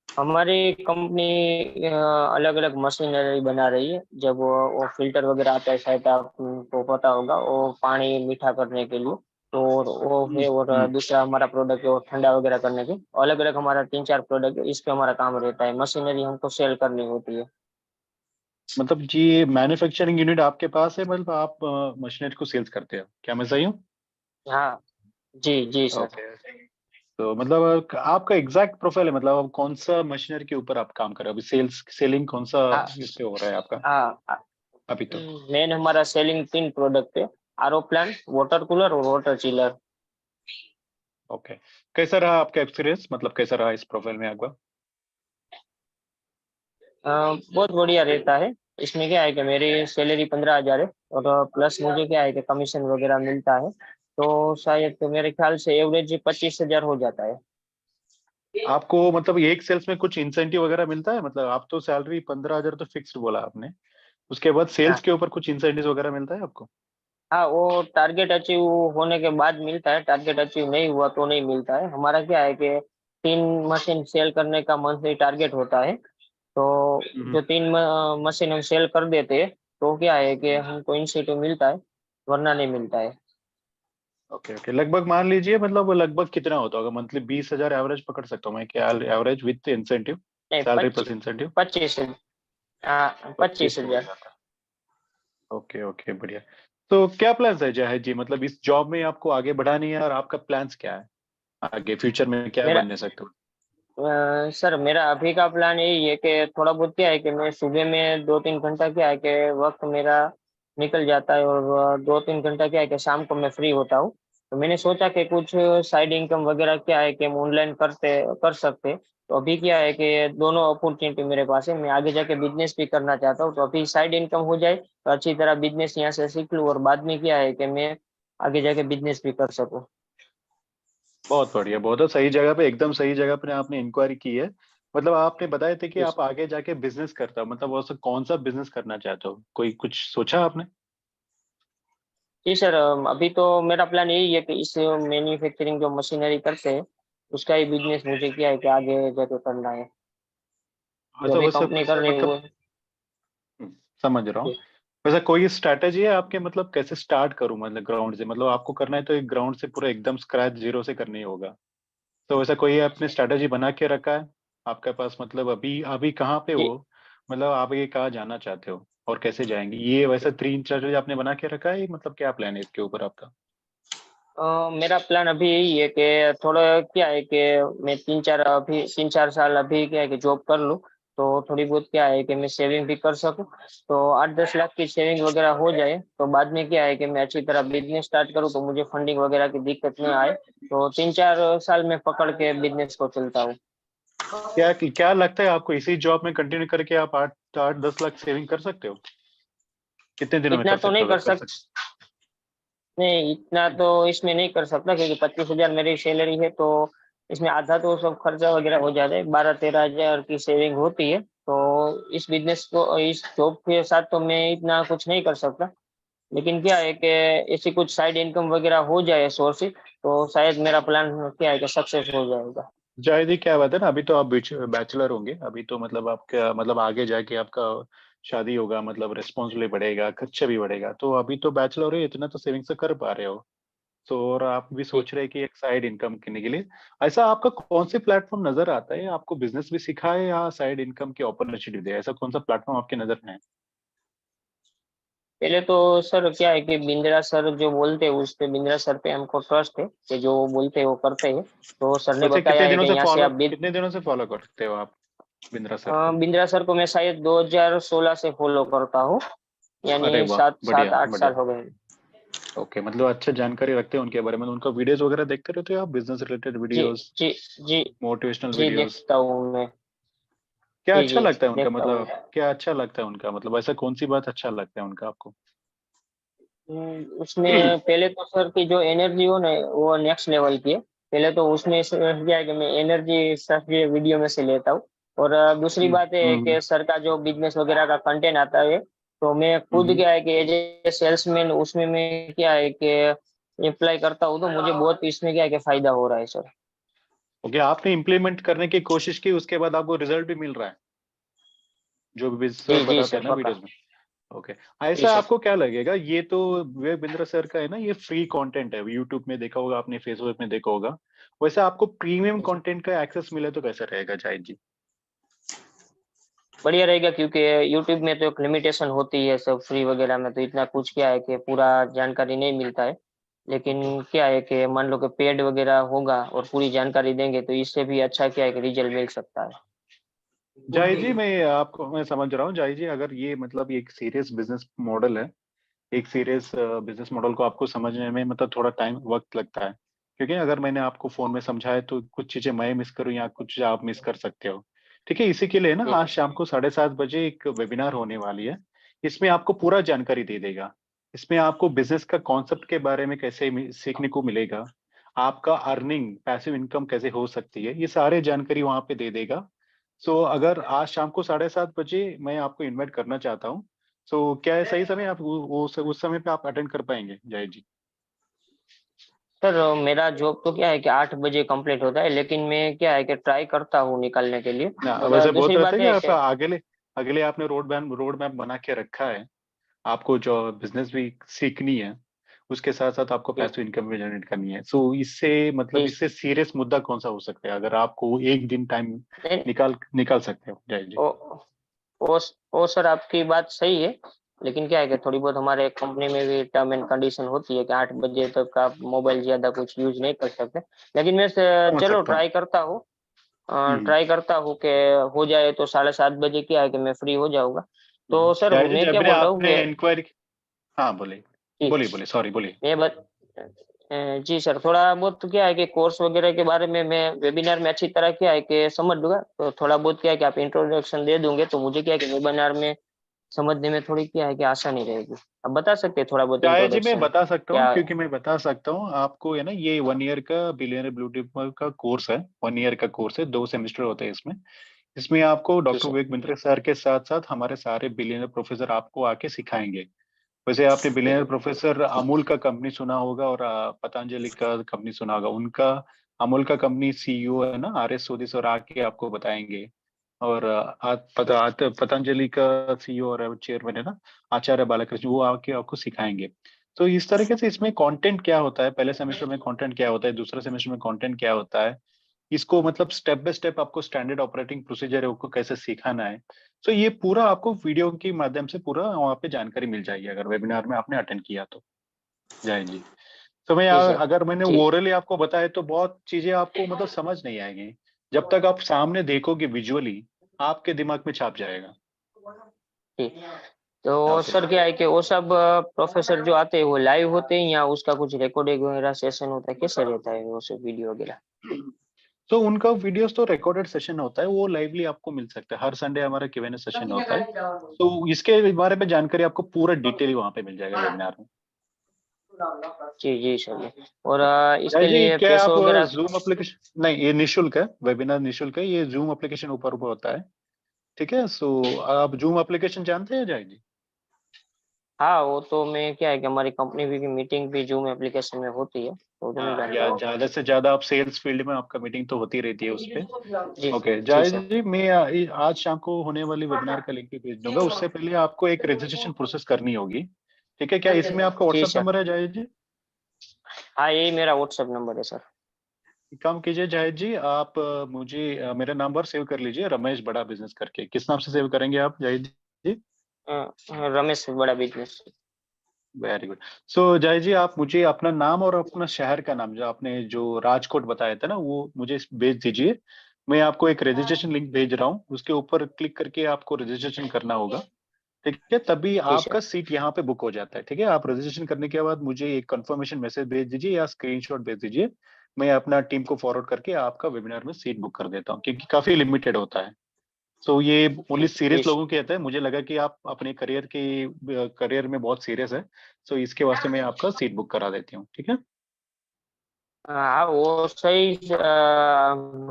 हमारी कंपनी अलग अलग मशीनरी बना रही है। जब वो फिल्टर वगैरह आता है, शायद आपको पता होगा, वो पानी मीठा करने के लिए, तो वो है। और दूसरा हमारा प्रोडक्ट है वो ठंडा वगैरह करने के। अलग अलग हमारा 3-4 प्रोडक्ट है, इस पे हमारा काम रहता है। मशीनरी हमको सेल करनी होती है। मतलब जी मैन्युफैक्चरिंग यूनिट आपके पास है, मतलब आप मशीनरी को सेल्स करते हो, क्या मैं सही हूँ? हाँ जी जी सर। ओके। तो मतलब आपका एग्जैक्ट प्रोफाइल है, मतलब आप कौन सा मशीनरी के ऊपर आप काम कर रहे हो अभी, सेलिंग कौन सा हाँ इस पे हो रहा है आपका हाँ। अभी तो? मेन हमारा सेलिंग 3 प्रोडक्ट है। आरओ प्लांट, वाटर कूलर और वाटर चिलर। ओके। कैसा रहा आपका एक्सपीरियंस, मतलब कैसा रहा इस प्रोफाइल में आपका? बहुत बढ़िया रहता है। इसमें क्या है कि मेरी सैलरी 15,000 है, और प्लस मुझे क्या है कि कमीशन वगैरह मिलता है, तो शायद तो मेरे ख्याल से एवरेज 25,000 हो जाता है। आपको मतलब एक सेल्स में कुछ इंसेंटिव वगैरह मिलता है, मतलब आप तो सैलरी 15,000 तो फिक्स्ड बोला आपने, उसके बाद सेल्स हाँ के ऊपर कुछ इंसेंटिव वगैरह मिलता है आपको? हाँ, वो टारगेट अचीव होने के बाद मिलता है। टारगेट अचीव नहीं हुआ तो नहीं मिलता है। हमारा क्या है कि 3 मशीन सेल करने का मंथली टारगेट होता है, तो हम्म। जो 3 मशीन हम सेल कर देते हैं, तो क्या है कि हमको इंसेंटिव मिलता है, वरना नहीं मिलता है। ओके ओके, लगभग मान लीजिए मतलब वो लगभग कितना होता होगा मंथली, 20,000 एवरेज पकड़ सकता हूँ मैं क्या, एवरेज विथ इंसेंटिव, नहीं, सैलरी प्लस 25 इंसेंटिव? 25, हाँ 25 हो 25,000। जाता है। ओके ओके बढ़िया। तो क्या प्लान्स है जाहिद जी, मतलब इस जॉब में आपको आगे बढ़ानी है और आपका प्लान्स क्या है, आगे फ्यूचर में क्या मेरा बनने सकते हो? सर, मेरा अभी का प्लान यही है कि थोड़ा बहुत क्या है कि मैं सुबह में 2-3 घंटा क्या है कि वक्त मेरा निकल जाता है, और 2-3 घंटा क्या है कि शाम को मैं फ्री होता हूँ। तो मैंने सोचा कि कुछ साइड इनकम वगैरह क्या है कि हम ऑनलाइन कर सकते। तो अभी क्या है कि दोनों अपॉर्चुनिटी मेरे पास है। मैं आगे जाके बिजनेस भी करना चाहता हूँ, तो अभी साइड इनकम हो जाए तो अच्छी तरह बिजनेस यहाँ से सीख लूँ, और बाद में क्या है कि मैं आगे जाके बिजनेस भी कर सकूँ। बहुत बढ़िया, बहुत सही जगह पे, एकदम सही जगह पे आपने इंक्वायरी की है। मतलब आपने बताए थे कि आप आगे जाके बिजनेस करता हो, मतलब वो कौन सा बिजनेस करना चाहते हो, कोई कुछ सोचा आपने? जी सर, अभी तो मेरा प्लान यही है कि इस मैन्युफैक्चरिंग जो मशीनरी करते हैं, उसका ही बिजनेस मुझे क्या है कि आगे जाके करना है। जो अच्छा भी वैसे कंपनी कर रही है वो। मतलब समझ रहा हूँ। वैसे कोई स्ट्रैटेजी है आपके, मतलब कैसे स्टार्ट करूं, मतलब ग्राउंड से, मतलब आपको करना है तो एक ग्राउंड से पूरा एकदम स्क्रैच जीरो से करना ही होगा, तो वैसा कोई आपने स्ट्रैटेजी बना के रखा है आपके पास, मतलब अभी अभी कहाँ पे जी, हो, मतलब आप ये कहाँ जाना चाहते हो और कैसे जाएंगे, ये वैसा 3 स्ट्रैटेजी आपने बना के रखा है, मतलब क्या प्लान है इसके ऊपर आपका? मेरा प्लान अभी यही है कि थोड़ा क्या है कि मैं 3-4 साल अभी क्या है कि जॉब कर लूँ, तो थोड़ी बहुत क्या है कि मैं सेविंग भी कर सकूँ। तो 8-10 लाख की सेविंग वगैरह हो जाए, तो बाद में क्या है कि मैं अच्छी तरह बिजनेस स्टार्ट करूँ, तो मुझे फंडिंग वगैरह की दिक्कत नहीं आए। तो 3-4 साल में पकड़ के बिजनेस को चलता हूँ। क्या क्या लगता है आपको, इसी जॉब में कंटिन्यू करके आप 8-10 लाख सेविंग कर सकते हो, कितने दिनों में इतना कर तो सकते नहीं हो कर अगर कर सकते। सकते? नहीं, इतना तो इसमें नहीं कर सकता, क्योंकि 25,000 मेरी सैलरी है, तो इसमें आधा तो सब खर्चा वगैरह हो जाता है। 12-13 हजार की सेविंग होती है, तो इस जॉब के साथ तो मैं इतना कुछ नहीं कर सकता। लेकिन क्या है कि ऐसी कुछ साइड इनकम वगैरह हो जाए सोर्स, तो शायद मेरा प्लान क्या है कि सक्सेस हो जाएगा। जाहिद ही क्या बात है ना, अभी तो आप बैचलर होंगे अभी तो, मतलब आपका मतलब आगे जाके आपका शादी होगा, मतलब रिस्पॉन्सिबिलिटी बढ़ेगा, खर्चा भी बढ़ेगा, तो अभी तो बैचलर हो, इतना तो सेविंग्स कर पा रहे हो। तो और आप भी जी। सोच रहे हैं कि एक साइड इनकम करने के लिए, ऐसा आपका कौन से प्लेटफॉर्म नजर आता है, आपको बिजनेस भी सिखाए या साइड इनकम की अपॉर्चुनिटी दे, ऐसा कौन सा प्लेटफॉर्म आपके नजर में है? पहले तो सर क्या है कि बिंद्रा सर जो बोलते हैं उस पे, बिंद्रा सर पे हमको ट्रस्ट है कि जो बोलते हैं वो करते हैं। तो सर ने वैसे बताया है कि यहाँ से आप कितने दिनों से फॉलो करते हो आप बिंद्रा सर को? बिंद्रा सर को मैं शायद 2016 से फॉलो करता हूँ, अरे यानी वाह, 7-8 बढ़िया। साल हो गए। ओके, मतलब अच्छा जानकारी रखते हैं उनके बारे में। उनका वीडियोस वगैरह देखते रहते हो आप, बिजनेस रिलेटेड जी वीडियोस, जी जी मोटिवेशनल जी, वीडियोस? देखता हूँ मैं। क्या जी अच्छा जी, लगता है उनका, देखता हूँ। मतलब क्या अच्छा लगता है उनका, मतलब ऐसा कौन सी बात अच्छा लगता है उनका आपको? उसमें पहले तो सर की जो एनर्जी हो ना वो नेक्स्ट लेवल की है। पहले तो उसमें से क्या है कि मैं एनर्जी सर के वीडियो में से लेता हूँ। और दूसरी बात है हम्म, कि सर का जो बिजनेस वगैरह का कंटेंट आता है, तो मैं खुद हम्म। क्या है कि एज ए सेल्समैन उसमें मैं क्या है कि अप्लाई करता हूँ, तो मुझे बहुत इसमें क्या है कि फायदा हो रहा है सर। ओके, आपने इम्प्लीमेंट करने की कोशिश की, उसके बाद आपको रिजल्ट भी मिल रहा है जो भी सर जी जी बताते सर, हैं ना पक्का। वीडियोस में? ओके। जी ऐसा सर। आपको क्या लगेगा, ये तो विवेक बिंद्रा सर का है ना, ये फ्री कंटेंट है, यूट्यूब में देखा होगा आपने, फेसबुक में देखा होगा। वैसे आपको प्रीमियम जी सर, कंटेंट का एक्सेस मिले तो कैसा रहेगा जाहिद जी? बढ़िया रहेगा, क्योंकि यूट्यूब में तो एक लिमिटेशन होती है, सब फ्री वगैरह में तो इतना कुछ क्या है कि पूरा जानकारी नहीं मिलता है। लेकिन क्या है कि मान लो कि पेड वगैरह होगा और पूरी जानकारी देंगे, तो इससे भी अच्छा क्या है कि रिजल्ट मिल सकता है। जाहिद जी, मैं समझ रहा हूँ जाहिद जी, अगर ये मतलब ये एक सीरियस बिजनेस मॉडल है, एक सीरियस बिजनेस मॉडल को आपको समझने में मतलब थोड़ा टाइम वक्त लगता है, क्योंकि अगर मैंने आपको फोन में समझाया तो कुछ चीजें मैं मिस करूँ या कुछ चीजें आप मिस कर सकते हो। ठीक है, इसी के लिए ना जी आज शाम को 7:30 बजे एक वेबिनार होने वाली है। इसमें आपको पूरा जानकारी दे देगा। इसमें आपको बिजनेस का कॉन्सेप्ट के बारे में कैसे सीखने को मिलेगा, आपका अर्निंग पैसिव इनकम कैसे हो सकती है, ये सारे जानकारी वहां पे दे देगा। सो अगर आज शाम को 7:30 बजे मैं आपको इनवाइट करना चाहता हूँ, सो क्या है सही समय, आप उस समय पे आप अटेंड कर पाएंगे जाहिद जी? सर, मेरा जॉब तो क्या है कि 8 बजे कंप्लीट होता है, लेकिन मैं क्या है कि ट्राई करता हूँ निकलने के लिए। ना और वैसे बोल दूसरी रहे थे बात कि है आप कि अगले अगले आपने रोड मैप बना के रखा है, आपको जो बिजनेस भी सीखनी है, उसके साथ साथ आपको जी पैसिव इनकम भी जनरेट करनी है। सो इससे मतलब जी, इससे सीरियस मुद्दा कौन सा हो सकता है, अगर आपको एक दिन टाइम नहीं, निकाल सकते हो जाहिद जी? ओ, ओ सर, आपकी बात सही है। लेकिन क्या है कि थोड़ी बहुत हमारे कंपनी में भी टर्म एंड कंडीशन होती है कि 8 बजे तक आप मोबाइल ज्यादा कुछ यूज नहीं कर सकते। लेकिन मैं समझ चलो सकता हूँ। ट्राई करता हूँ। हम्म। ट्राई करता हूँ कि हो जाए तो 7:30 बजे क्या है कि मैं फ्री हो जाऊंगा। तो सर जाहिद जी, मैं जब क्या भी बोल रहा हूँ आपने कि इंक्वायरी, हाँ बोलिए, जी, बोलिए सॉरी बोलिए। मैं बत जी सर, थोड़ा बहुत क्या है कि कोर्स वगैरह के बारे में मैं वेबिनार में अच्छी तरह क्या है कि समझ लूंगा, तो थोड़ा बहुत क्या है कि आप इंट्रोडक्शन दे दोगे तो मुझे क्या है कि वेबिनार में समझने में थोड़ी क्या है कि आसानी रहेगी। आप बता सकते हैं थोड़ा बहुत जायज जी, मैं इंट्रोडक्शन बता सकता हूँ, क्या? क्योंकि मैं बता सकता हूँ आपको, है ना, ये 1 ईयर का बिलियनर ब्लू टिप का कोर्स है। 1 ईयर का कोर्स है, 2 सेमेस्टर होते हैं इसमें। इसमें आपको जी doctor sir. Vivek Bindra sir के साथ साथ हमारे सारे बिलियनर प्रोफेसर आपको आके सिखाएंगे। वैसे आपने जी बिलियनर प्रोफेसर अमूल का कंपनी सुना होगा और पतंजलि का कंपनी सुना होगा। उनका अमूल का कंपनी सीईओ है ना आर एस सोदी सर, आके आपको बताएंगे। और पतंजलि का सीईओ और चेयरमैन है ना आचार्य बालकृष्ण, वो आके आपको सिखाएंगे। तो इस तरीके से इसमें कंटेंट क्या होता है, पहले सेमेस्टर में कंटेंट क्या होता है, दूसरे सेमेस्टर में कंटेंट क्या होता है, इसको मतलब स्टेप बाय स्टेप आपको स्टैंडर्ड ऑपरेटिंग प्रोसीजर है उसको कैसे सिखाना है। तो ये पूरा आपको वीडियो के माध्यम से पूरा वहाँ पे जानकारी मिल जाएगी अगर वेबिनार में आपने अटेंड किया तो जय जी। तो मैं जी सर। अगर मैंने जी ओरली आपको बताया तो बहुत चीजें आपको मतलब समझ नहीं आएंगी, जब तक आप सामने देखोगे विजुअली आपके दिमाग में छाप जाएगा। जी। तो ओके। सर क्या है कि वो सब प्रोफेसर जो आते हैं वो लाइव होते हैं या उसका कुछ रिकॉर्डिंग वगैरह सेशन होता है, कैसे रहता है वो सब वीडियो वगैरह? तो उनका वीडियोस तो रिकॉर्डेड सेशन होता है, वो लाइवली आपको मिल सकता है। हर संडे हमारा Q&A सेशन होता है, तो इसके बारे में जानकारी आपको पूरा डिटेल वहां पे मिल जाएगा वेबिनार में। जी जी सर जी। और जय इसके जी, लिए क्या आप पैसों वगैरह? जूम एप्लीकेशन, नहीं ये निशुल्क है, वेबिनार निशुल्क है, ये जूम एप्लीकेशन ऊपर ऊपर होता है। ठीक है, सो आप जूम एप्लीकेशन जानते हैं जय जी? हाँ, वो तो मैं क्या है कि हमारी कंपनी भी की मीटिंग भी जूम एप्लीकेशन में होती है, तो मैं हाँ, जानता या हूँ। ज्यादा से ज्यादा आप सेल्स फील्ड में आपका मीटिंग तो होती रहती है उस पे। जी ओके जी जय सर। जी, मैं आज शाम को होने वाली वेबिनार का लिंक भी भेज दूंगा, उससे पहले आपको एक रजिस्ट्रेशन प्रोसेस करनी होगी। ठीक है, क्या इसमें आपका जी व्हाट्सएप सर। नंबर है जय जी? हाँ, यही मेरा व्हाट्सएप नंबर है सर। एक काम कीजिए जाहिद जी, आप मुझे मेरा नंबर सेव कर लीजिए, रमेश बड़ा बिजनेस करके। किस नाम से सेव करेंगे आप जाहिद जी? रमेश बड़ा बिजनेस। Very good. सो जय जी, आप मुझे अपना नाम और अपना शहर का नाम, जो आपने जो राजकोट बताया था ना, वो मुझे भेज दीजिए। मैं आपको एक रजिस्ट्रेशन लिंक भेज रहा हूँ, उसके ऊपर क्लिक करके आपको रजिस्ट्रेशन करना होगा, ठीक है? तभी आपका सीट यहाँ पे बुक हो जाता है, ठीक है? आप रजिस्ट्रेशन करने के बाद मुझे एक कंफर्मेशन मैसेज भेज दीजिए या स्क्रीनशॉट भेज दीजिए, मैं अपना टीम को फॉरवर्ड करके आपका वेबिनार में सीट बुक कर देता हूँ, क्योंकि काफी लिमिटेड होता है। सो ये ओनली सीरियस लोगों के आता है। मुझे लगा कि आप अपने करियर में बहुत सीरियस है, सो इसके वास्ते मैं आपका सीट बुक करा देती हूँ, ठीक है? हाँ वो सही।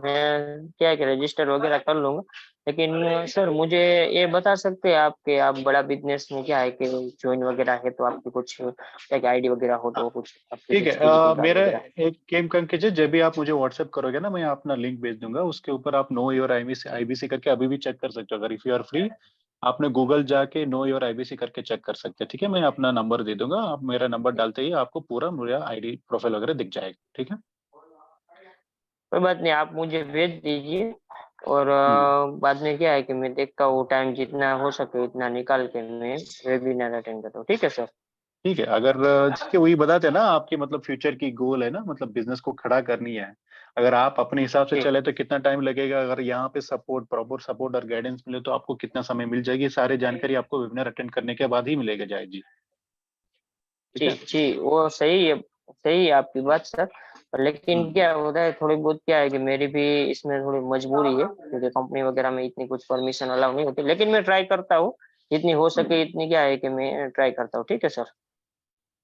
मैं क्या है कि रजिस्टर वगैरह कर लूंगा, लेकिन सर मुझे ये बता सकते हैं आप कि आप बड़ा बिजनेस में क्या है कि ज्वाइन वगैरह है, तो आपकी कुछ क्या आईडी वगैरह हो तो कुछ आपकी ठीक है। कुछ विजिटिंग कार्ड मेरा वगैरह। एक गेम करके जब भी आप मुझे व्हाट्सएप करोगे ना, मैं अपना लिंक भेज दूंगा, उसके ऊपर आप नो योर आईबीसी करके अभी भी चेक कर सकते हो। अगर इफ यू आर फ्री, आपने गूगल जाके नो योर आईबीसी करके चेक कर सकते हैं, ठीक है? मैं अपना नंबर दे दूंगा, आप मेरा नंबर डालते ही आपको पूरा मेरा आईडी प्रोफाइल वगैरह दिख जाएगा, ठीक है? कोई बात नहीं, आप मुझे भेज दीजिए, और बाद में क्या है कि मैं देखता हूँ टाइम जितना हो सके इतना निकाल के मैं वेबिनार अटेंड करता हूँ। ठीक है सर? ठीक है। अगर जिसके वही बताते हैं ना, आपके मतलब फ्यूचर की गोल है ना, मतलब बिजनेस को खड़ा करनी है, अगर आप अपने हिसाब से जी चले तो कितना टाइम लगेगा, अगर यहाँ पे सपोर्ट, प्रॉपर सपोर्ट और गाइडेंस मिले तो आपको कितना समय मिल जाएगी, ये सारी जानकारी आपको वेबिनार अटेंड करने के बाद ही मिलेगा जायद जी, ठीक जी है? जी, वो सही है, सही है आपकी बात सर। लेकिन क्या होता है, थोड़ी बहुत क्या है कि मेरी भी इसमें थोड़ी मजबूरी है, क्योंकि कंपनी वगैरह में इतनी कुछ परमिशन अलाउ नहीं होती, लेकिन मैं ट्राई करता हूँ जितनी हो सके इतनी, क्या है कि मैं ट्राई करता हूँ। ठीक है सर?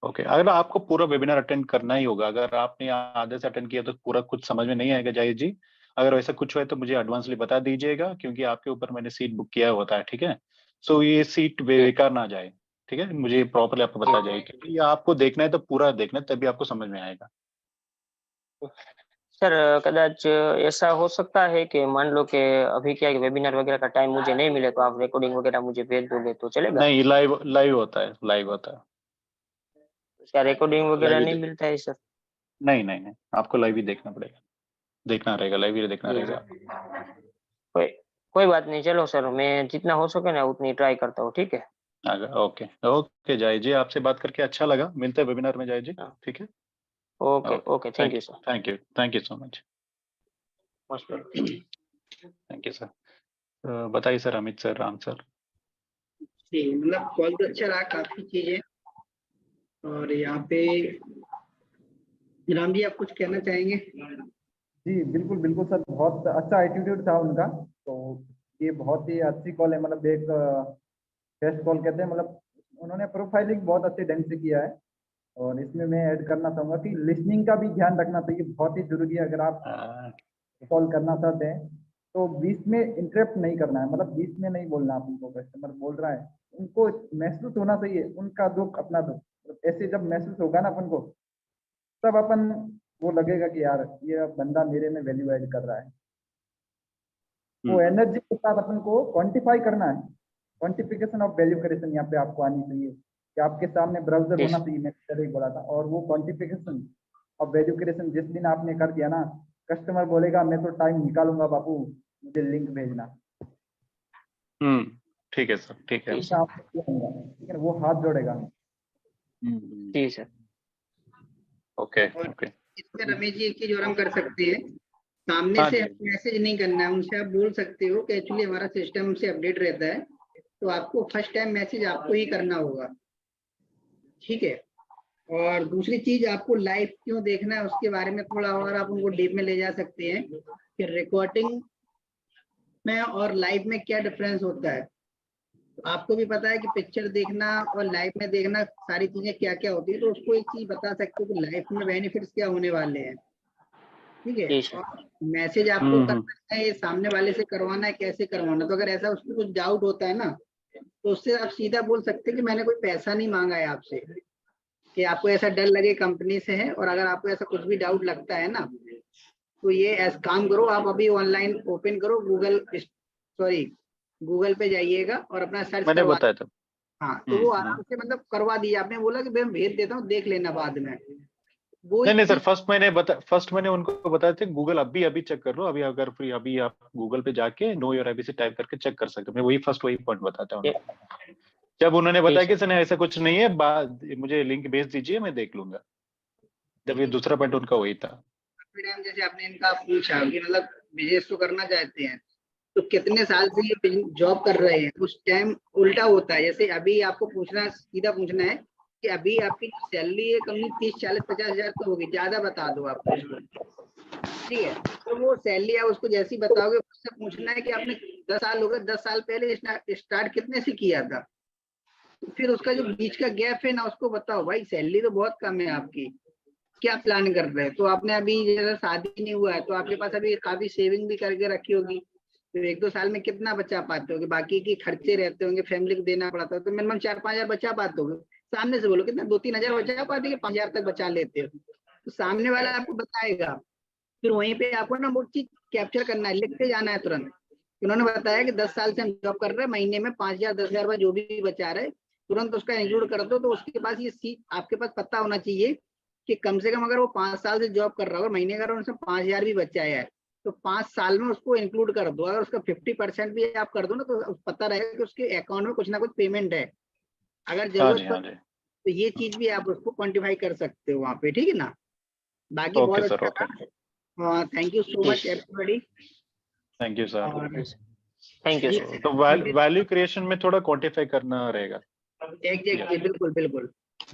ओके। अगर आपको पूरा वेबिनार अटेंड करना ही होगा, अगर आपने आधे से अटेंड किया तो पूरा कुछ समझ में नहीं आएगा जायद जी। अगर वैसा कुछ है तो मुझे एडवांसली बता दीजिएगा, क्योंकि आपके ऊपर मैंने सीट बुक किया होता है, ठीक है? सो ये सीट जी बेकार ना जाए, ठीक है? मुझे प्रॉपरली आपको जी बता जाए, क्योंकि ये आपको देखना है तो पूरा देखना है, तभी आपको समझ में आएगा। सर, कदाच ऐसा हो सकता है कि मान लो कि अभी क्या है कि वेबिनार वगैरह का टाइम मुझे नहीं मिले, तो आप रिकॉर्डिंग वगैरह मुझे भेज दोगे तो चलेगा? नहीं, लाइव लाइव होता है, लाइव होता है। उसका रिकॉर्डिंग लाइव वगैरह ही नहीं मिलता है सर? नहीं नहीं नहीं, आपको लाइव ही देखना पड़ेगा, देखना रहेगा, लाइव ही देखना जी रहेगा। कोई कोई बात नहीं, चलो सर मैं जितना हो सके ना उतनी ट्राई करता हूँ। ठीक है? ओके ओके जायद जी, आपसे बात करके अच्छा लगा, मिलते हैं वेबिनार में जायद जी, हाँ, ठीक है? Okay okay. Okay, thank you sir. Thank you so much. Most welcome. Thank you sir. बताइए sir, Amit sir, Ram sir. जी, मतलब कॉल तो अच्छा रहा, काफी चीजें। और यहाँ पे राम जी, आप कुछ कहना चाहेंगे? जी बिल्कुल बिल्कुल सर, बहुत अच्छा एटीट्यूड था उनका। तो ये बहुत ही अच्छी कॉल है, मतलब एक टेस्ट कॉल कहते हैं, मतलब उन्होंने प्रोफाइलिंग बहुत अच्छे ढंग से किया है। और इसमें मैं ऐड करना चाहूंगा कि लिसनिंग का भी ध्यान रखना चाहिए, बहुत ही जरूरी है। अगर आप कॉल करना चाहते हैं तो बीच में इंटरप्ट नहीं करना है, मतलब बीच में नहीं बोलना। आप उनको, कस्टमर बोल रहा है, उनको महसूस होना चाहिए उनका दुख अपना दुख। ऐसे जब महसूस होगा ना अपन को, तब अपन वो लगेगा कि यार ये बंदा मेरे में वैल्यू ऐड कर रहा है। तो एनर्जी के साथ अपन को क्वांटिफाई करना है। क्वांटिफिकेशन ऑफ वैल्यू क्रिएशन यहाँ पे आपको आनी चाहिए कि आपके सामने ब्राउजर होना चाहिए, मैं पहले ही बोला था। और वो क्वांटिफिकेशन ऑफ वैल्यू क्रिएशन जिस दिन आपने कर दिया ना, कस्टमर बोलेगा मैं तो टाइम निकालूंगा बापू, मुझे लिंक भेजना। ठीक है सर, ठीक है। ठीक है, वो हाथ जोड़ेगा। जी सर। ओके और ओके। इसमें रमेश जी एक चीज और हम कर सकते हैं, सामने हाँ से जी। मैसेज नहीं करना है, उनसे आप बोल सकते हो कि एक्चुअली हमारा सिस्टम से अपडेट रहता है, तो आपको फर्स्ट टाइम मैसेज आपको ही करना होगा। ठीक है? और दूसरी चीज, आपको लाइव क्यों देखना है उसके बारे में थोड़ा और आप उनको डीप में ले जा सकते हैं कि रिकॉर्डिंग में और लाइव में क्या डिफरेंस होता है। तो आपको भी पता है कि पिक्चर देखना और लाइव में देखना सारी चीजें क्या क्या होती है, तो उसको एक चीज बता सकते हो कि लाइव में बेनिफिट्स क्या होने वाले हैं। ठीक है? जी सर। और मैसेज आपको करना है, सामने वाले से करवाना है, कैसे करवाना। तो अगर ऐसा उसको कुछ डाउट होता है ना, तो उससे आप सीधा बोल सकते हैं कि मैंने कोई पैसा नहीं मांगा है आपसे, कि आपको ऐसा डर लगे कंपनी से है। और अगर आपको ऐसा कुछ भी डाउट लगता है ना, तो ये ऐसा काम करो, आप अभी ऑनलाइन ओपन करो गूगल पे जाइएगा और अपना सर्च मैंने करवा। बताया था। हाँ, तो वो आराम से मतलब करवा दिया। आपने बोला कि मैं भेज देता हूँ, देख लेना बाद में, वो नहीं एक नहीं सर, चीज। फर्स्ट मैंने उनको बताया था गूगल अभी अभी चेक कर लो, अभी अगर फ्री अभी आप गूगल पे जाके नो योर आईबीसी टाइप करके चेक कर सकते हो। मैं वही पॉइंट बताता हूँ उनको। जब उन्होंने बताया ठीक कि सर ऐसा कुछ नहीं है, मुझे लिंक भेज दीजिए, मैं देख लूंगा। जब ये दूसरा पॉइंट उनका वही था। मैडम जैसे आपने इनका पूछा कि मतलब बिजनेस तो करना चाहते हैं, तो कितने साल से ये जॉब कर रहे हैं, उस टाइम उल्टा होता है। जैसे अभी आपको पूछना, सीधा पूछना है कि अभी आपकी सैलरी है कम 30, 40, 50 हजार तो होगी, ज्यादा बता दो आप उसको, ठीक है। तो वो सैलरी आप उसको जैसी बताओगे, उससे पूछना है कि आपने 10 साल हो गए, 10 साल पहले स्टार्ट कितने से किया था। फिर उसका जो बीच का गैप है ना, उसको बताओ भाई सैलरी तो बहुत कम है आपकी, क्या प्लान कर रहे हैं। तो आपने अभी जैसे शादी नहीं हुआ है तो आपके पास अभी काफी सेविंग भी करके रखी होगी, तो 1-2 साल में कितना बचा पाते होगे, बाकी की खर्चे रहते होंगे, फैमिली को देना पड़ता है, तो मिनिमम 4-5 हजार बचा पाते होगे। सामने से बोलो कितना, 2-3 हजार बचा पाते हो, 5 हजार तक बचा लेते हो, तो सामने वाला आपको बताएगा। फिर वहीं पे आपको ना वो चीज कैप्चर करना है, लिखते जाना है तुरंत। उन्होंने बताया कि 10 साल से हम जॉब कर रहे हैं, महीने में 5 हजार 10 हजार जो भी बचा रहे, तुरंत उसका इंक्लूड कर दो। तो उसके पास ये सीट आपके पास पता होना चाहिए कि कम से कम अगर वो 5 साल से जॉब कर रहा होगा, महीने का उनसे 5 हजार भी बचाया है, तो 5 साल में उसको इंक्लूड कर दो। अगर उसका 50% भी आप कर दो ना, तो पता रहेगा कि उसके अकाउंट में कुछ ना कुछ पेमेंट है। अगर हाँ जरूरत जी, पड़े हाँ जी। तो ये चीज भी आप उसको क्वान्टिफाई कर सकते हो वहाँ पे, ठीक है ना। बाकी ओके बहुत सर, अच्छा ओके। था। Thank you so much everybody. Thank you sir. और थैंक यू जी सर। तो वैल्यू क्रिएशन में थोड़ा क्वांटिफाई करना रहेगा। एग्जैक्टली, बिल्कुल बिल्कुल।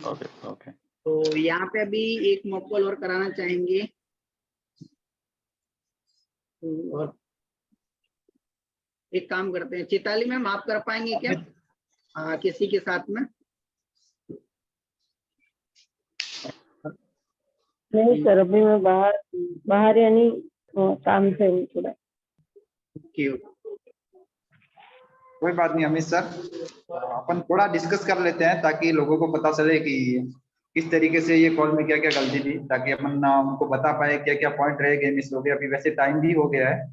Okay, okay. तो यहाँ पे अभी एक मॉक कॉल और कराना चाहेंगे, और एक काम करते हैं, चिताली मैम आप कर पाएंगे क्या किसी के साथ में। नहीं सर, अभी मैं बाहर यानी काम से हूँ थोड़ा। कोई बात नहीं अमित सर, अपन थोड़ा डिस्कस कर लेते हैं ताकि लोगों को पता चले कि किस तरीके से ये कॉल में क्या क्या गलती थी, ताकि अपन उनको बता पाए क्या क्या पॉइंट रह गए, मिस हो गए। अभी वैसे टाइम भी हो गया है।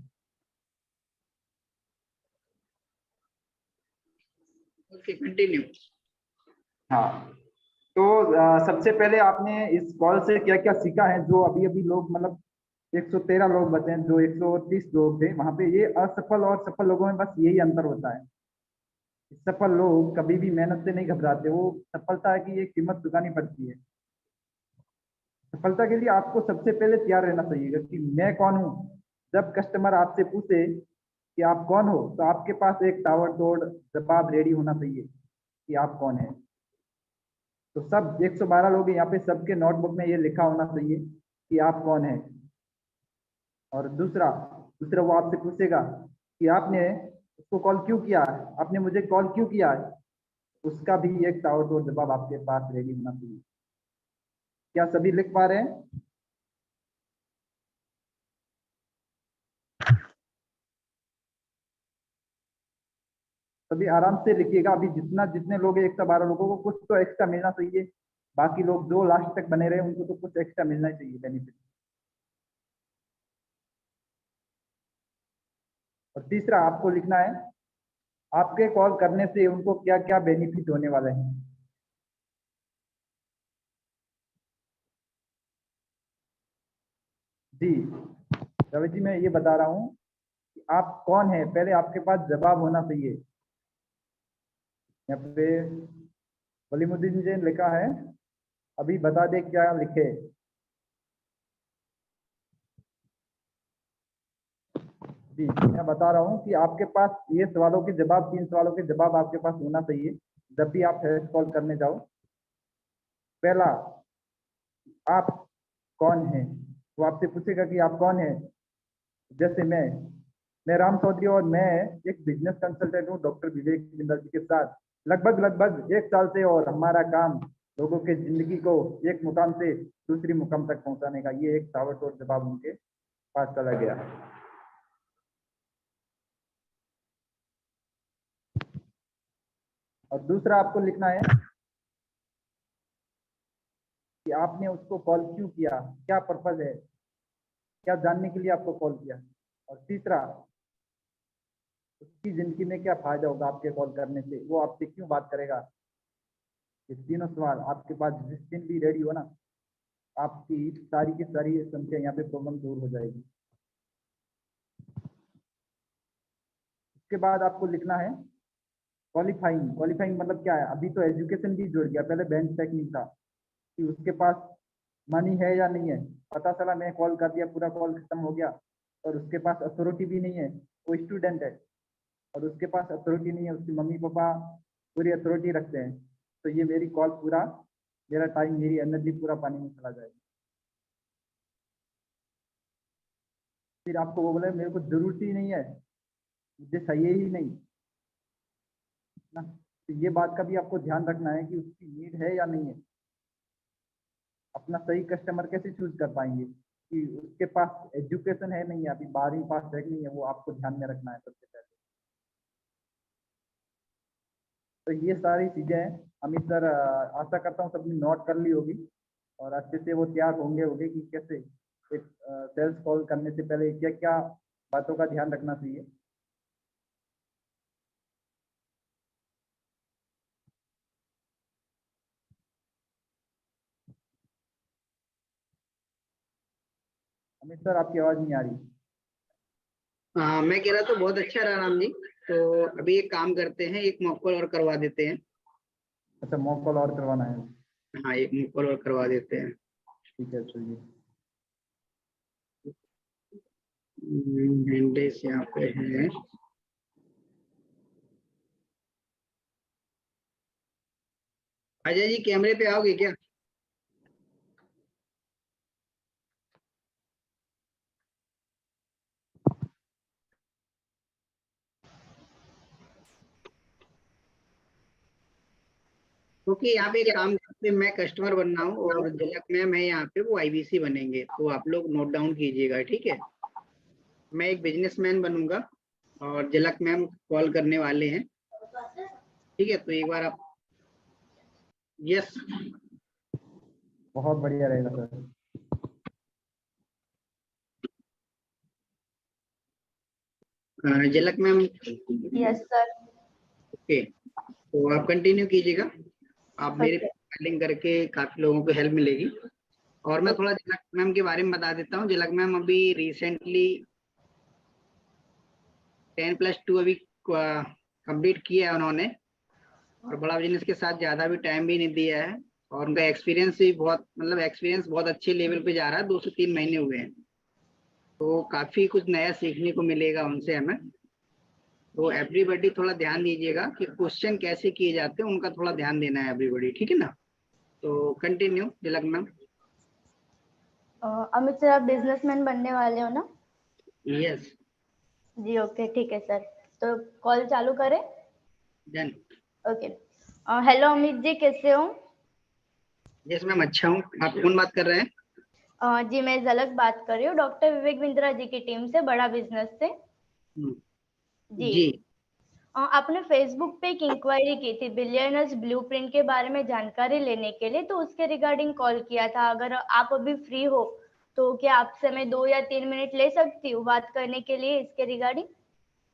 Okay, continue. हाँ, तो सबसे पहले आपने इस कॉल से क्या क्या सीखा है। जो अभी अभी लोग मतलब 113 लोग बचे हैं, जो 130 लोग थे वहां पे, ये असफल और सफल लोगों में बस यही अंतर होता है। सफल लोग कभी भी मेहनत से नहीं घबराते, वो सफलता की एक कीमत चुकानी पड़ती है। सफलता के लिए आपको सबसे पहले तैयार रहना चाहिए कि मैं कौन हूँ। जब कस्टमर आपसे पूछे कि आप कौन हो, तो आपके पास एक ताबड़तोड़ जवाब रेडी होना चाहिए कि आप कौन है। तो सब 112 लोग यहाँ पे, सबके नोटबुक में ये लिखा होना चाहिए कि आप कौन है। और दूसरा वो आपसे पूछेगा कि आपने उसको कॉल क्यों किया, आपने मुझे कॉल क्यों किया, उसका भी एक ताबड़तोड़ जवाब आपके पास रेडी होना चाहिए। क्या सभी लिख पा रहे हैं? सभी आराम से लिखिएगा। अभी जितने लोग हैं 112 लोगों को कुछ तो एक्स्ट्रा मिलना चाहिए। बाकी लोग जो लास्ट तक बने रहे उनको तो कुछ एक्स्ट्रा मिलना ही चाहिए, बेनिफिट। और तीसरा आपको लिखना है आपके कॉल करने से उनको क्या क्या बेनिफिट होने वाले हैं। जी रवि जी, मैं ये बता रहा हूँ कि आप कौन है, पहले आपके पास जवाब होना चाहिए। यहाँ पे वलीमुद्दीन जी ने लिखा है, अभी बता दे क्या लिखे। जी मैं बता रहा हूँ कि आपके पास ये सवालों के जवाब, 3 सवालों के जवाब आपके पास होना चाहिए जब भी आप हेल्थ कॉल करने जाओ। पहला, आप कौन हैं। वो आपसे पूछेगा कि आप कौन हैं। जैसे मैं राम चौधरी और मैं एक बिजनेस कंसल्टेंट हूँ डॉक्टर विवेक बिंद्रा जी के साथ लगभग 1 साल से, और हमारा काम लोगों के जिंदगी को एक मुकाम से दूसरी मुकाम तक पहुंचाने का। ये एक ताबड़तोड़ जवाब उनके पास चला गया। और दूसरा आपको लिखना है कि आपने उसको कॉल क्यों किया, क्या पर्पज है, क्या जानने के लिए आपको कॉल किया। और तीसरा, उसकी जिंदगी में क्या फायदा होगा आपके कॉल करने से, वो आपसे क्यों बात करेगा। ये तीनों सवाल आपके पास जिस दिन भी रेडी हो ना, आपकी सारी की सारी समस्या यहाँ पे प्रॉब्लम दूर हो जाएगी। उसके बाद आपको लिखना है क्वालिफाइंग मतलब क्या है, अभी तो एजुकेशन भी जुड़ गया, पहले बेंच तक नहीं था कि उसके पास मनी है या नहीं है। पता चला मैं कॉल कर दिया, पूरा कॉल खत्म हो गया, और उसके पास अथॉरिटी भी नहीं है, वो स्टूडेंट है और उसके पास अथॉरिटी नहीं है, उसके मम्मी पापा पूरी अथॉरिटी रखते हैं, तो ये मेरी कॉल पूरा, मेरा टाइम, मेरी एनर्जी पूरा पानी में चला जाएगा। फिर आपको वो बोले मेरे को जरूरत ही नहीं है, मुझे चाहिए ही नहीं ना। तो ये बात का भी आपको ध्यान रखना है कि उसकी नीड है या नहीं है। अपना सही कस्टमर कैसे चूज कर पाएंगे कि उसके पास एजुकेशन है नहीं है, अभी 12वीं पास है नहीं है, वो आपको ध्यान में रखना है सबसे पहले। तो ये सारी चीजें हैं अमित सर, आशा करता हूँ सबने नोट कर ली होगी और अच्छे से वो तैयार होंगे कि कैसे एक सेल्स कॉल करने से पहले क्या क्या बातों का ध्यान रखना चाहिए। अमित सर आपकी आवाज नहीं आ रही। हाँ, मैं कह रहा था बहुत अच्छा रहा राम जी। तो अभी एक काम करते हैं, एक मॉक कॉल और करवा देते हैं। अच्छा, मॉक कॉल और करवाना है? हाँ, एक मॉक कॉल और करवा देते हैं। ठीक है, चलिए। हैंडेस यहाँ पे है। अजय जी कैमरे पे आओगे क्या? क्योंकि यहाँ पे एक काम करते, मैं कस्टमर बन रहा हूँ और झलक मैम है यहाँ पे, वो आईबीसी बनेंगे, तो आप लोग नोट डाउन कीजिएगा, ठीक है? मैं एक बिजनेसमैन बनूंगा और झलक मैम कॉल करने वाले हैं, ठीक है? तो एक बार आप, यस, बहुत बढ़िया रहेगा सर। झलक मैम। Yes sir. ओके, तो आप कंटिन्यू कीजिएगा, आप मेरे फाइलिंग करके काफी लोगों को हेल्प मिलेगी। और मैं थोड़ा झलक मैम के बारे में बता देता हूँ। झलक मैम अभी रिसेंटली 10+2 अभी कंप्लीट किया है उन्होंने, और बड़ा बिजनेस के साथ ज्यादा भी टाइम भी नहीं दिया है, और उनका एक्सपीरियंस भी बहुत, मतलब एक्सपीरियंस बहुत अच्छे लेवल पे जा रहा है, 2 से 3 महीने हुए हैं, तो काफी कुछ नया सीखने को मिलेगा उनसे हमें। तो एवरीबॉडी थोड़ा ध्यान दीजिएगा कि क्वेश्चन कैसे किए जाते हैं, उनका थोड़ा ध्यान देना है एवरीबॉडी, ठीक है ना? तो कंटिन्यू झलक मैम। अमित सर आप बिजनेसमैन बनने वाले हो ना? यस जी ओके, ठीक है सर। तो कॉल चालू करें? Done. Okay. Hello Amit ji, कैसे हो? यस मैम, अच्छा हूँ। आप कौन बात कर रहे हैं? जी मैं झलक बात कर रही हूँ, डॉक्टर विवेक बिंद्रा जी की टीम से, बड़ा बिजनेस से। जी। जी। आपने फेसबुक पे एक इंक्वायरी की थी बिलियनर्स ब्लूप्रिंट के बारे में जानकारी लेने के लिए, तो उसके रिगार्डिंग कॉल किया था। अगर आप अभी फ्री हो तो क्या आपसे मैं 2 या 3 मिनट ले सकती हूँ बात करने के लिए इसके रिगार्डिंग?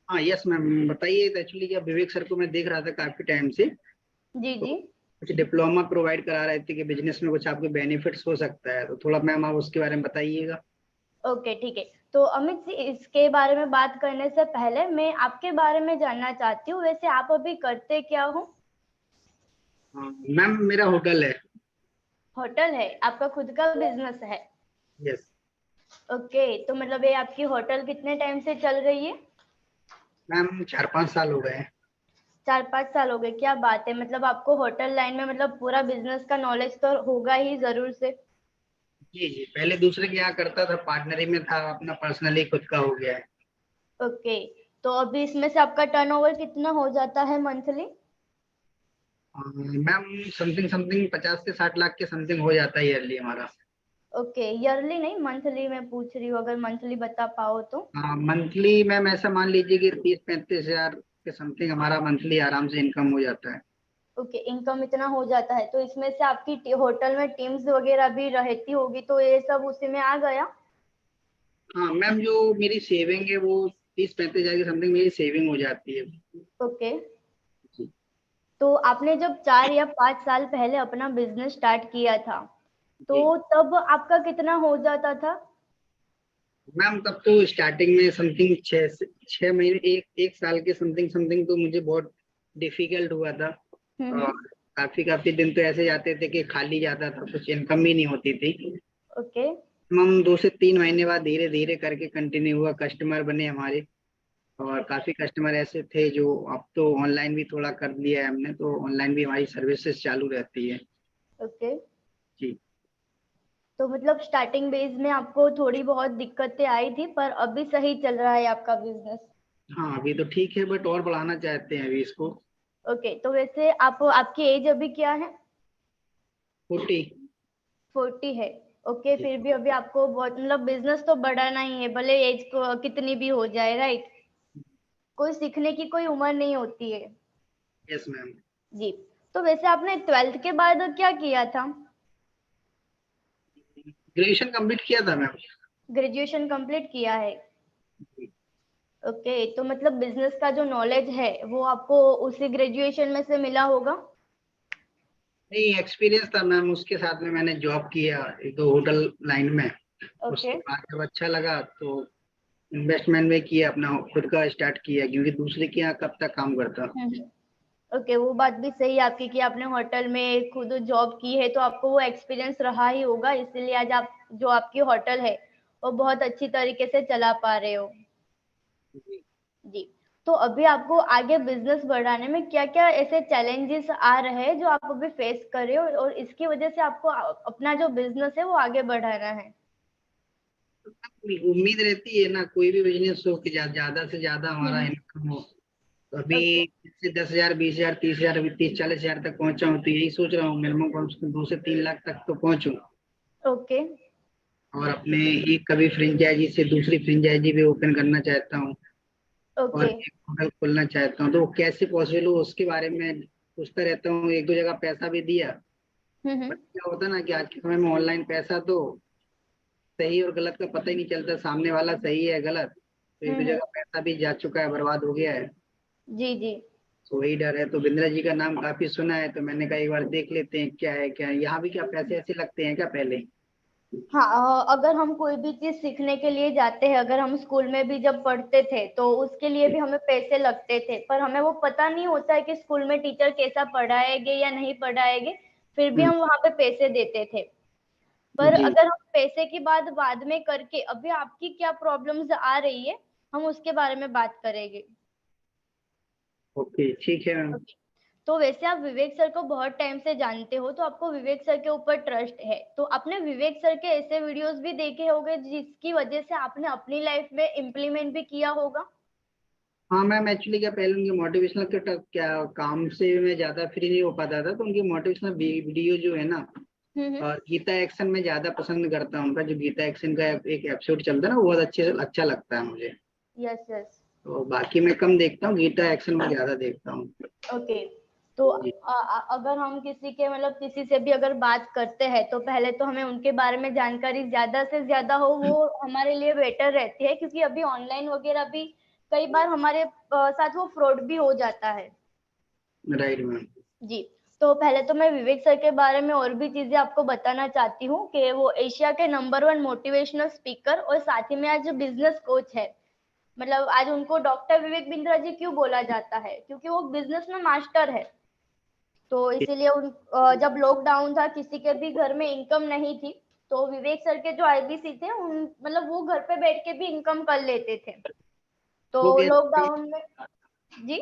हाँ यस मैम, बताइए। एक्चुअली क्या, विवेक सर को मैं देख रहा था काफी टाइम से, जी तो जी। कुछ डिप्लोमा प्रोवाइड करा रहे थे कि बिजनेस में कुछ आपके बेनिफिट्स हो सकता है, तो थोड़ा मैम आप उसके बारे में बताइएगा। ओके ठीक है। तो अमित जी, इसके बारे में बात करने से पहले मैं आपके बारे में जानना चाहती हूँ, वैसे आप अभी करते क्या हो? मैम मेरा होटल है। होटल है? आपका खुद का बिजनेस है? यस। ओके, तो मतलब ये आपकी होटल कितने टाइम से चल रही है? मैम 4-5 साल हो गए हैं। 4-5 साल हो गए? क्या बात है, मतलब आपको होटल लाइन में मतलब पूरा बिजनेस का नॉलेज तो होगा ही जरूर से। जी जी, पहले दूसरे के यहाँ करता था, पार्टनरी में था, अपना पर्सनली खुद का हो गया है। ओके, तो अभी इसमें से आपका टर्नओवर कितना हो जाता है मंथली? मैम समथिंग समथिंग 50 से 60 लाख के समथिंग हो जाता है ईयरली हमारा। ओके, ईयरली नहीं, मंथली मैं पूछ रही हूँ, अगर मंथली बता पाओ तो। मंथली मैम ऐसा मान लीजिए कि 30-35 हजार के समथिंग हमारा मंथली आराम से इनकम हो जाता है। ओके, इनकम इतना हो जाता है, तो इसमें से आपकी होटल में टीम्स वगैरह भी रहती होगी, तो ये सब उसी में आ गया? हाँ मैम, जो मेरी सेविंग है वो 30-35 हजार की समथिंग मेरी सेविंग हो जाती है। ओके, तो आपने जब 4 या 5 साल पहले अपना बिजनेस स्टार्ट किया था, तो तब आपका कितना हो जाता था? मैम तब तो स्टार्टिंग में समथिंग 6 महीने, एक साल के समथिंग समथिंग तो मुझे बहुत डिफिकल्ट हुआ था हम्म। और काफी दिन तो ऐसे जाते थे कि खाली जाता था, कुछ इनकम भी नहीं होती थी। ओके। हम 2 से 3 महीने बाद धीरे धीरे करके कंटिन्यू हुआ, कस्टमर बने हमारे, और काफी कस्टमर ऐसे थे जो अब तो ऑनलाइन भी थोड़ा कर लिया है हमने, तो ऑनलाइन भी हमारी सर्विसेज चालू रहती है। ओके। जी। तो मतलब स्टार्टिंग बेस में आपको थोड़ी बहुत दिक्कतें आई थी, पर अभी सही चल रहा है आपका बिजनेस? हाँ अभी तो ठीक है, बट और बढ़ाना चाहते हैं अभी इसको। ओके, तो वैसे आपकी एज अभी क्या है? 40। 40 है। ओके, फिर भी अभी आपको बहुत मतलब बिजनेस तो बढ़ाना ही है, भले एज को कितनी भी हो जाए, राइट? कोई सीखने की कोई उम्र नहीं होती है। Yes ma'am. जी। तो वैसे आपने 12th के बाद क्या किया था? ग्रेजुएशन कंप्लीट किया था मैम। ग्रेजुएशन कंप्लीट किया है। ओके, तो मतलब बिजनेस का जो नॉलेज है वो आपको उसी ग्रेजुएशन में से मिला होगा? नहीं, एक्सपीरियंस था मैम, उसके साथ में मैंने जॉब किया एक दो होटल लाइन में। ओके। उसके बाद जब अच्छा लगा तो इन्वेस्टमेंट में किया, अपना खुद का स्टार्ट किया, क्योंकि दूसरे के यहाँ कब तक काम करता। ओके, वो बात भी सही है आपकी कि आपने होटल में खुद जॉब की है, तो आपको वो एक्सपीरियंस रहा ही होगा, इसीलिए आज आप जो आपकी होटल है वो बहुत अच्छी तरीके से चला पा रहे हो। जी। तो अभी आपको आगे बिजनेस बढ़ाने में क्या क्या ऐसे चैलेंजेस आ रहे हैं जो आप अभी फेस कर रहे हो, और इसकी वजह से आपको अपना जो बिजनेस है वो आगे बढ़ाना है? उम्मीद रहती है ना, कोई भी बिजनेस हो कि ज्यादा से ज्यादा हमारा इनकम हो। तो अभी ओके। से 10,000, 20,000, 30,000, अभी 30-40,000 तक पहुंचा हूँ, तो यही सोच रहा हूँ मिनिमम कम से कम 2 से 3 लाख तक तो पहुंचूं। ओके। और अपने एक कभी फ्रेंचाइजी से दूसरी फ्रेंचाइजी भी ओपन करना चाहता हूँ, और ओके। एक होटल खोलना चाहता हूँ। तो वो कैसे पॉसिबल हो उसके बारे में सोचता रहता हूँ, एक दो जगह पैसा भी दिया। हम्म। बट क्या होता है ना कि आज के समय में ऑनलाइन पैसा तो सही और गलत का पता ही नहीं चलता, सामने वाला सही है गलत, तो एक दो जगह पैसा भी जा चुका है, बर्बाद हो गया है। जी जी। तो वही डर है। तो बिंद्रा जी का नाम काफी सुना है, तो मैंने कहा एक बार देख लेते हैं क्या है क्या है। यहाँ भी क्या पैसे ऐसे लगते हैं क्या पहले? हाँ, अगर हम कोई भी चीज सीखने के लिए जाते हैं, अगर हम स्कूल में भी जब पढ़ते थे तो उसके लिए भी हमें पैसे लगते थे, पर हमें वो पता नहीं होता है कि स्कूल में टीचर कैसा पढ़ाएंगे या नहीं पढ़ाएंगे, फिर भी हम वहाँ पे पैसे देते थे। पर जी। अगर हम पैसे की बात बाद में करके अभी आपकी क्या प्रॉब्लम्स आ रही है, हम उसके बारे में बात करेंगे। ओके ठीक है मैम। तो वैसे आप विवेक सर को बहुत टाइम से जानते हो, तो आपको विवेक सर के ऊपर ट्रस्ट है, तो आपने विवेक सर के ऐसे वीडियोस भी देखे होंगे जिसकी वजह से आपने अपनी लाइफ में इम्प्लीमेंट भी किया होगा। हाँ मैम, एक्चुअली क्या पहले उनके मोटिवेशनल के क्या काम से मैं ज्यादा फ्री नहीं हो पाता था, तो उनकी मोटिवेशनल वीडियो जो है ना, हम्म। और गीता एक्शन में ज्यादा पसंद करता हूँ। उनका जो गीता एक्शन का एक एपिसोड चलता है ना, वो बहुत अच्छा लगता है मुझे। Yes yes. तो बाकी मैं कम देखता हूँ, गीता एक्शन में ज्यादा देखता हूँ। ओके। तो जी। अगर हम किसी के मतलब किसी से भी अगर बात करते हैं, तो पहले तो हमें उनके बारे में जानकारी ज्यादा से ज्यादा हो, वो हमारे लिए बेटर रहती है, क्योंकि अभी ऑनलाइन वगैरह भी कई बार हमारे साथ वो फ्रॉड भी हो जाता है। Right ma'am. जी। तो पहले तो मैं विवेक सर के बारे में और भी चीजें आपको बताना चाहती हूँ कि वो एशिया के नंबर 1 मोटिवेशनल स्पीकर और साथ ही में आज बिजनेस कोच है। मतलब आज उनको डॉक्टर विवेक बिंद्रा जी क्यों बोला जाता है, क्योंकि वो बिजनेस में मास्टर है। तो इसीलिए जब लॉकडाउन था, किसी के भी घर में इनकम नहीं थी, तो विवेक सर के जो आईबीसी थे उन मतलब वो घर पे बैठ के भी इनकम कर लेते थे। तो वो कैसे लॉकडाउन में। जी।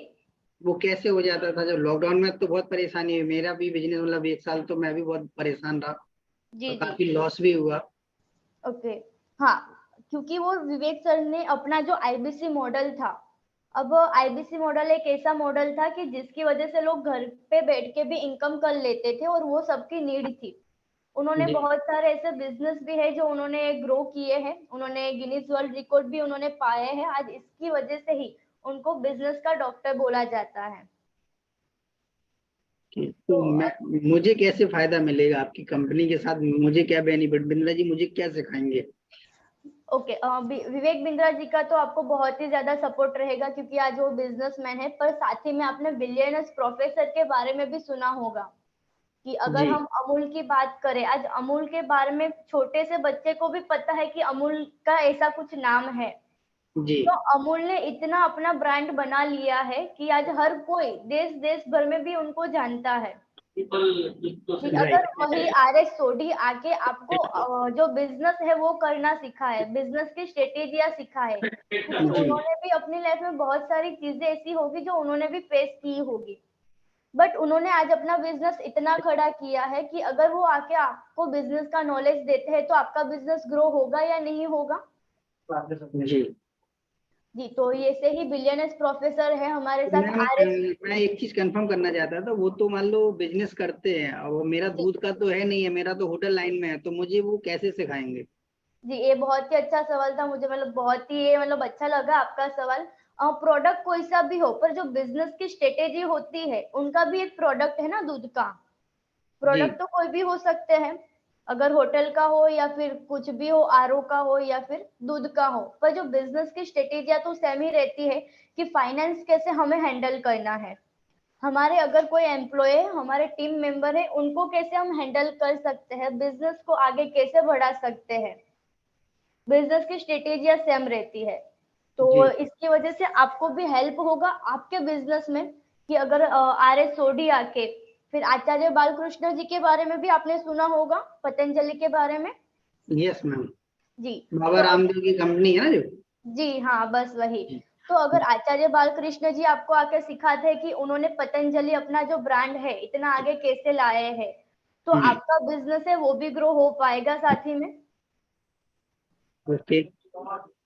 वो कैसे हो जाता था जब लॉकडाउन में? तो बहुत परेशानी हुई, मेरा भी बिजनेस, मतलब 1 साल तो मैं भी बहुत परेशान रहा, जी और जी। काफी लॉस भी हुआ। ओके। हाँ, क्योंकि वो विवेक सर ने अपना जो आईबीसी मॉडल था, अब आईबीसी मॉडल एक ऐसा मॉडल था कि जिसकी वजह से लोग घर पे बैठ के भी इनकम कर लेते थे, और वो सबकी नीड थी। उन्होंने जी। बहुत सारे ऐसे बिजनेस भी है जो उन्होंने ग्रो किए हैं, उन्होंने गिनीज वर्ल्ड रिकॉर्ड भी उन्होंने पाए हैं। आज इसकी वजह से ही उनको बिजनेस का डॉक्टर बोला जाता है। तो तो मैं मुझे कैसे फायदा मिलेगा आपकी कंपनी के साथ? मुझे क्या बेनिफिट, बिंद्रा जी मुझे क्या सिखाएंगे? ओके, विवेक बिंद्रा जी का तो आपको बहुत ही ज्यादा सपोर्ट रहेगा, क्योंकि आज वो बिजनेसमैन है, पर साथ ही में आपने बिलियनर्स प्रोफेसर के बारे में भी सुना होगा कि अगर जी। हम अमूल की बात करें, आज अमूल के बारे में छोटे से बच्चे को भी पता है कि अमूल का ऐसा कुछ नाम है। जी तो अमूल ने इतना अपना ब्रांड बना लिया है कि आज हर कोई देश देश भर में भी उनको जानता है कि अगर वही RS सोडी आके आपको जो बिजनेस है वो करना सिखाए, बिजनेस की स्ट्रेटेजियां सिखाए, क्योंकि जी उन्होंने भी अपनी लाइफ में बहुत सारी चीजें ऐसी होगी जो उन्होंने भी फेस की होगी, बट उन्होंने आज अपना बिजनेस इतना खड़ा किया है कि अगर वो आके आपको बिजनेस का नॉलेज देते हैं तो आपका बिजनेस ग्रो होगा या नहीं होगा। जी जी, तो ये से ही बिलियनर्स प्रोफेसर है हमारे साथ मैम RS। मैं एक चीज कंफर्म करना चाहता था, वो तो मान लो बिजनेस करते हैं और वो मेरा दूध का तो है नहीं है, मेरा तो होटल लाइन में है, तो मुझे वो कैसे सिखाएंगे? जी, ये बहुत ही अच्छा सवाल था, मुझे मतलब बहुत ही ये मतलब अच्छा लगा आपका सवाल। प्रोडक्ट कोई सा भी हो, पर जो बिजनेस की स्ट्रेटेजी होती है उनका भी एक प्रोडक्ट है ना दूध का। प्रोडक्ट तो कोई भी हो सकते हैं, अगर होटल का हो या फिर कुछ भी हो, RO का हो या फिर दूध का हो, पर जो बिजनेस की स्ट्रेटेजियां तो सेम ही रहती है कि फाइनेंस कैसे हमें हैंडल करना है, हमारे अगर कोई एम्प्लॉय है, हमारे टीम मेंबर है, उनको कैसे हम हैंडल कर सकते हैं, बिजनेस को आगे कैसे बढ़ा सकते हैं, बिजनेस की स्ट्रेटेजियां सेम रहती है। तो जी इसकी वजह से आपको भी हेल्प होगा आपके बिजनेस में कि अगर RS सोडी आके फिर आचार्य बालकृष्ण जी के बारे में भी आपने सुना होगा, पतंजलि के बारे में। यस मैम, जी, बाबा तो रामदेव की कंपनी है ना जो। जी हाँ, बस वही। तो अगर आचार्य बालकृष्ण जी आपको आके सिखाते हैं कि उन्होंने पतंजलि अपना जो ब्रांड है इतना आगे कैसे लाए हैं, तो आपका बिजनेस है वो भी ग्रो हो पाएगा साथ ही में। ओके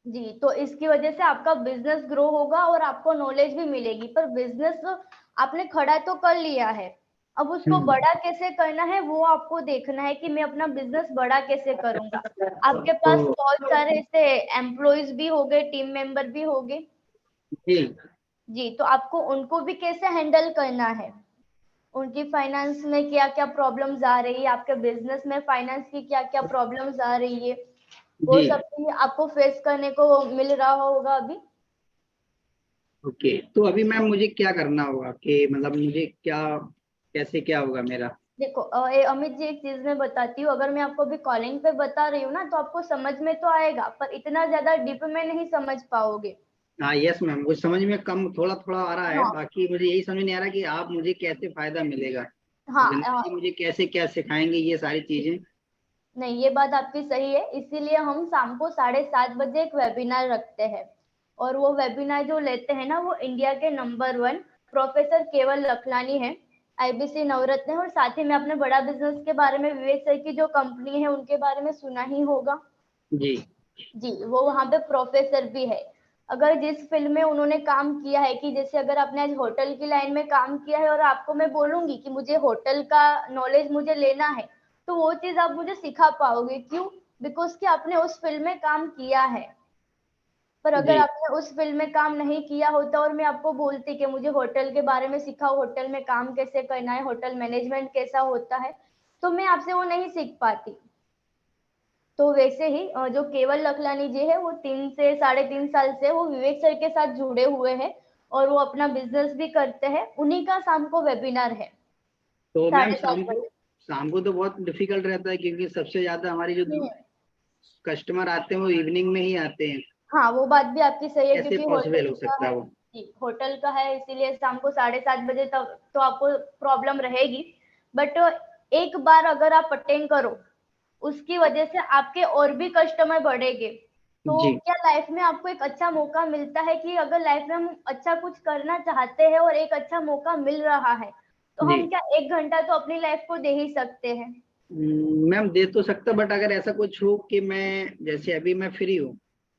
जी, तो इसकी वजह से आपका बिजनेस ग्रो होगा और आपको नॉलेज भी मिलेगी, पर बिजनेस आपने खड़ा तो कर लिया है, अब उसको बड़ा कैसे करना है वो आपको देखना है कि मैं अपना बिजनेस बड़ा कैसे करूंगा। आपके पास बहुत सारे ऐसे एम्प्लॉयज भी हो गए, टीम मेंबर भी हो गए। जी जी, तो आपको उनको भी कैसे हैंडल करना है, उनकी फाइनेंस में क्या क्या प्रॉब्लम्स आ रही है, आपके बिजनेस में फाइनेंस की क्या क्या प्रॉब्लम्स आ रही है, वो जी सब भी आपको फेस करने को मिल रहा होगा अभी। ओके, तो अभी मैम मुझे क्या करना होगा कि मतलब मुझे क्या कैसे क्या होगा मेरा? देखो अमित जी, एक चीज मैं बताती हूँ, अगर मैं आपको अभी कॉलिंग पे बता रही हूँ ना तो आपको समझ में तो आएगा, पर इतना ज्यादा डीप में नहीं समझ पाओगे। हाँ यस मैम, कुछ समझ में कम थोड़ा थोड़ा आ रहा है, हाँ बाकी मुझे यही समझ नहीं आ रहा कि आप मुझे कैसे फायदा मिलेगा, हाँ गणेश जी मुझे कैसे क्या सिखाएंगे ये सारी चीजें। नहीं, ये बात आपकी सही है, इसीलिए हम शाम को 7:30 एक वेबिनार रखते हैं, और वो वेबिनार जो लेते हैं ना वो इंडिया के नंबर 1 प्रोफेसर केवल लखलानी है, IBC नवरत्न है, और साथ ही में अपने बड़ा बिजनेस के बारे में विवेक सर की जो कंपनी है उनके बारे में सुना ही होगा। जी जी, वो वहाँ पे प्रोफेसर भी है। अगर जिस फील्ड में उन्होंने काम किया है, कि जैसे अगर आपने आज होटल की लाइन में काम किया है और आपको मैं बोलूंगी कि मुझे होटल का नॉलेज मुझे लेना है, तो वो चीज आप मुझे सिखा पाओगे, क्यों? बिकॉज कि आपने उस फील्ड में काम किया है। पर अगर जी आपने उस फील्ड में काम नहीं किया होता और मैं आपको बोलती कि मुझे होटल के बारे में सिखाओ, होटल में काम कैसे करना है, होटल मैनेजमेंट कैसा होता है, तो मैं आपसे वो नहीं सीख पाती। तो वैसे ही जो केवल लखलानी जी है वो 3 से 3.5 साल से वो विवेक सर के साथ जुड़े हुए हैं, और वो अपना बिजनेस भी करते हैं, उन्हीं का शाम को वेबिनार है तो मैम 7:30 बजे। शाम को तो बहुत डिफिकल्ट रहता है, क्योंकि सबसे ज्यादा हमारी जो हम्म, कस्टमर आते हैं वो इवनिंग में ही आते हैं, हाँ, वो बात भी आपकी सही है, कैसे क्योंकि पॉसिबल होटल हो का सकता है। है वो? जी, होटल का है, इसीलिए शाम को 7:30 तक तो आपको प्रॉब्लम रहेगी, बट एक बार अगर आप अटेंड करो उसकी वजह से आपके और भी कस्टमर बढ़ेंगे। तो जी क्या लाइफ में आपको एक अच्छा मौका मिलता है कि अगर लाइफ में हम अच्छा कुछ करना चाहते हैं और एक अच्छा मौका मिल रहा है, तो जी हम क्या 1 घंटा तो अपनी लाइफ को दे ही सकते हैं। मैम दे तो सकता, बट अगर ऐसा कुछ हो कि मैं जैसे अभी मैं फ्री हूँ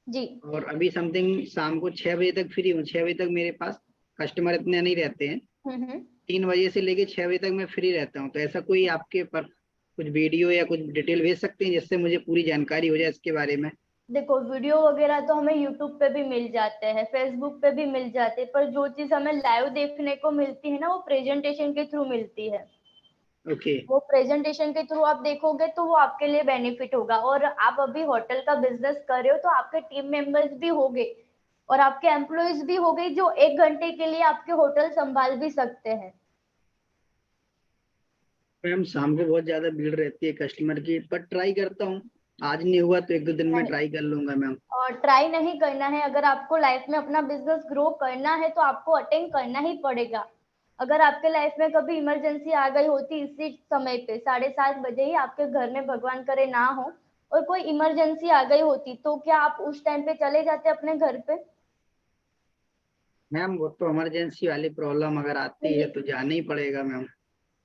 जी। और अभी समथिंग शाम को 6 बजे तक फ्री हूँ, 6 बजे तक मेरे पास कस्टमर इतने नहीं रहते हैं, हम्म। 3 बजे से लेके 6 बजे तक मैं फ्री रहता हूँ, तो ऐसा कोई आपके पर कुछ वीडियो या कुछ डिटेल भेज सकते हैं जिससे मुझे पूरी जानकारी हो जाए इसके बारे में? देखो, वीडियो वगैरह तो हमें यूट्यूब पे भी मिल जाते हैं, फेसबुक पे भी मिल जाते हैं, पर जो चीज हमें लाइव देखने को मिलती है ना वो प्रेजेंटेशन के थ्रू मिलती है। ओके वो प्रेजेंटेशन के थ्रू आप देखोगे तो वो आपके लिए बेनिफिट होगा, और आप अभी होटल का बिजनेस कर रहे हो तो आपके टीम मेंबर्स भी होंगे और आपके एम्प्लॉयज भी हो गए जो 1 घंटे के लिए आपके होटल संभाल भी सकते हैं। मैम शाम को बहुत ज्यादा भीड़ रहती है कस्टमर की, पर ट्राई करता हूँ आज नहीं हुआ तो 1-2 दिन में नहीं। ट्राई कर लूंगा मैम। और ट्राई नहीं करना है, अगर आपको लाइफ में अपना बिजनेस ग्रो करना है तो आपको अटेंड करना ही पड़ेगा। अगर आपके लाइफ में कभी इमरजेंसी आ गई होती इसी समय पे 7:30 बजे ही आपके घर में भगवान करे ना हो और कोई इमरजेंसी आ गई होती, तो क्या आप उस टाइम पे चले जाते अपने घर पे? मैम वो तो इमरजेंसी वाली प्रॉब्लम अगर आती है तो जाना ही पड़ेगा मैम।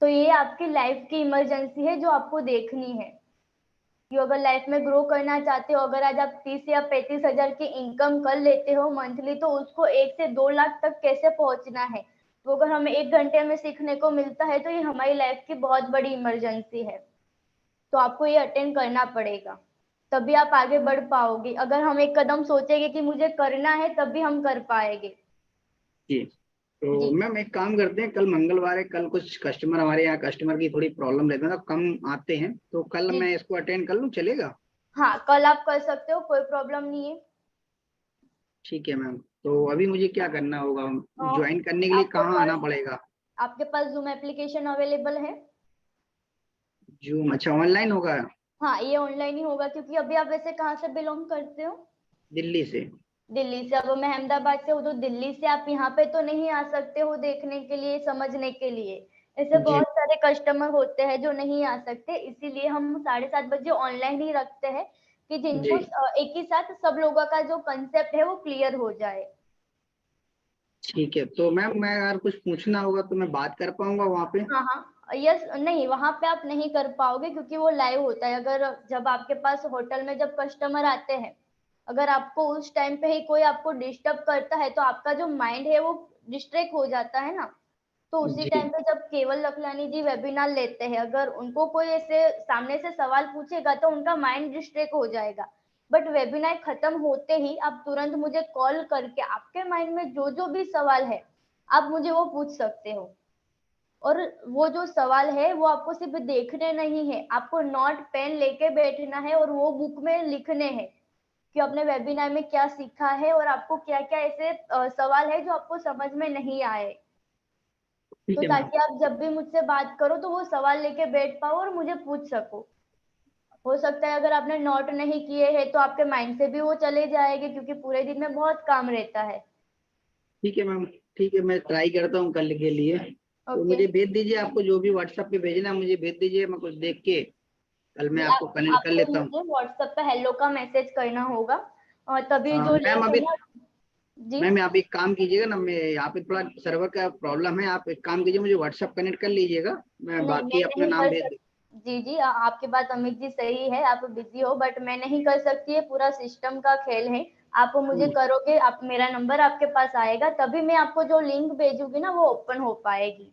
तो ये आपकी लाइफ की इमरजेंसी है जो आपको देखनी है कि अगर लाइफ में ग्रो करना चाहते हो, अगर आज आप 30 या 35 हजार की इनकम कर लेते हो मंथली, तो उसको 1 से 2 लाख तक कैसे पहुंचना है, तो अगर हमें 1 घंटे में सीखने को मिलता है तो ये हमारी लाइफ की बहुत बड़ी इमरजेंसी है। तो आपको ये अटेंड करना पड़ेगा, तभी आप आगे बढ़ पाओगे। अगर हम एक कदम सोचेंगे कि मुझे करना है तभी हम कर पाएंगे। जी तो जी। मैम एक काम करते हैं, कल मंगलवार है, कल कुछ कस्टमर हमारे यहाँ कस्टमर की थोड़ी प्रॉब्लम रहती है, मतलब कम आते हैं, तो कल जी। मैं इसको अटेंड कर लूँ, चलेगा? हाँ, कल आप कर सकते हो, कोई प्रॉब्लम नहीं है। ठीक है मैम। तो अभी मुझे क्या करना होगा, ज्वाइन करने के लिए आपके कहाँ आना पास पड़ेगा? आपके पास जूम एप्लीकेशन अवेलेबल है? जूम, अच्छा ऑनलाइन होगा? हाँ, ये ऑनलाइन ही होगा, क्योंकि अभी आप वैसे कहाँ से बिलोंग करते हो? दिल्ली से। दिल्ली से। अब मैं अहमदाबाद से हूँ, तो दिल्ली से आप यहाँ पे तो नहीं आ सकते हो देखने के लिए, समझने के लिए। ऐसे जी बहुत सारे कस्टमर होते हैं जो नहीं आ सकते, इसीलिए हम 7:30 बजे ऑनलाइन ही रखते हैं कि जिनको जी एक ही साथ सब लोगों का जो कंसेप्ट है वो क्लियर हो जाए। ठीक है। तो मैम मैं अगर कुछ पूछना होगा तो मैं बात कर पाऊंगा वहाँ पे? हाँ हाँ, यस। नहीं, वहां पे आप नहीं कर पाओगे क्योंकि वो लाइव होता है। अगर जब आपके पास होटल में जब कस्टमर आते हैं, अगर आपको उस टाइम पे ही कोई आपको डिस्टर्ब करता है तो आपका जो माइंड है वो डिस्ट्रैक्ट हो जाता है ना। तो उसी जी टाइम पे जब केवल लखलानी जी वेबिनार लेते हैं, अगर उनको कोई ऐसे सामने से सवाल पूछेगा तो उनका माइंड डिस्ट्रैक्ट हो जाएगा। बट वेबिनार खत्म होते ही आप तुरंत मुझे कॉल करके आपके माइंड में जो जो भी सवाल है आप मुझे वो पूछ सकते हो। और वो जो सवाल है वो आपको सिर्फ देखने नहीं है, आपको नोट पेन लेके बैठना है और वो बुक में लिखने हैं कि आपने वेबिनार में क्या सीखा है और आपको क्या क्या ऐसे सवाल है जो आपको समझ में नहीं आए। ठीक तो है मैम। ताकि आप जब भी मुझसे बात करो तो वो सवाल लेके बैठ पाओ और मुझे पूछ सको। हो सकता है अगर आपने नोट नहीं किए हैं तो आपके माइंड से भी वो चले जाएंगे, क्योंकि पूरे दिन में बहुत काम रहता है। ठीक है मैम। ठीक है, मैं ट्राई करता हूँ कल के लिए। तो ओके। मुझे भेज दीजिए, आपको जो भी व्हाट्सएप पे भेजना है मुझे भेज दीजिए, मैं कुछ देख के कल मैं आपको कनेक्ट कर आपको लेता हूँ। मुझे व्हाट्सएप पे हेलो का मैसेज करना होगा और तभी जो मैम लिंक है अभी, ना। जी। मैम आप एक काम कीजिएगा ना, मैं यहाँ पे थोड़ा सर्वर का प्रॉब्लम है, आप एक काम कीजिए मुझे व्हाट्सएप कनेक्ट कर लीजिएगा, मैं नहीं, बाकी मैं अपना नहीं नाम कर भेज सकती। जी जी, आपकी बात अमित जी सही है, आप बिजी हो, बट मैं नहीं कर सकती, है पूरा सिस्टम का खेल है। आप मुझे दूँ। करोगे, आप मेरा नंबर आपके पास आएगा तभी मैं आपको जो लिंक भेजूंगी ना वो ओपन हो पाएगी,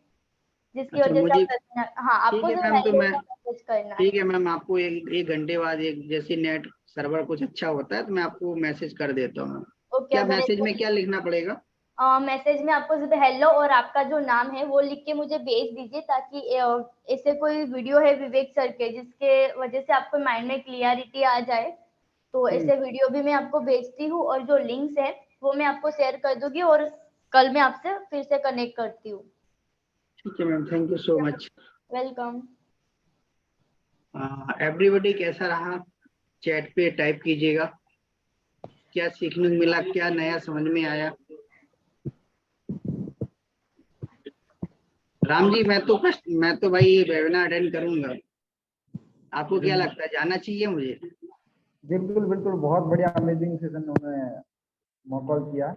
जिसकी अच्छा वजह से मुझे, आप हाँ, ठीक आपको है जो मैम, तो हेलो मैं, का मैसेज करना है। ठीक है मैम, आपको एक घंटे बाद, एक जैसे नेट सर्वर कुछ अच्छा होता है तो मैं आपको मैसेज कर देता हूँ। ओके। क्या अगर मैसेज एक में क्या लिखना पड़ेगा? मैसेज में आपको सिर्फ हेलो और आपका जो नाम है वो लिख के मुझे भेज दीजिए, ताकि ऐसे कोई वीडियो है विवेक सर के जिसके वजह से आपको माइंड में क्लियरिटी आ जाए, तो ऐसे वीडियो भी मैं आपको भेजती हूँ और जो लिंक्स है वो मैं आपको शेयर कर दूंगी और कल मैं आपसे फिर से कनेक्ट करती हूँ। ठीक है ma'am, thank you so much. Welcome. Everybody कैसा रहा, चैट पे टाइप कीजिएगा, क्या सीखने को मिला, क्या नया समझ में आया। राम जी, मैं तो भाई वेबिनार अटेंड करूंगा, आपको क्या लगता है जाना चाहिए मुझे? बिल्कुल बिल्कुल, बहुत बढ़िया अमेजिंग सेशन उन्होंने मॉकॉल किया।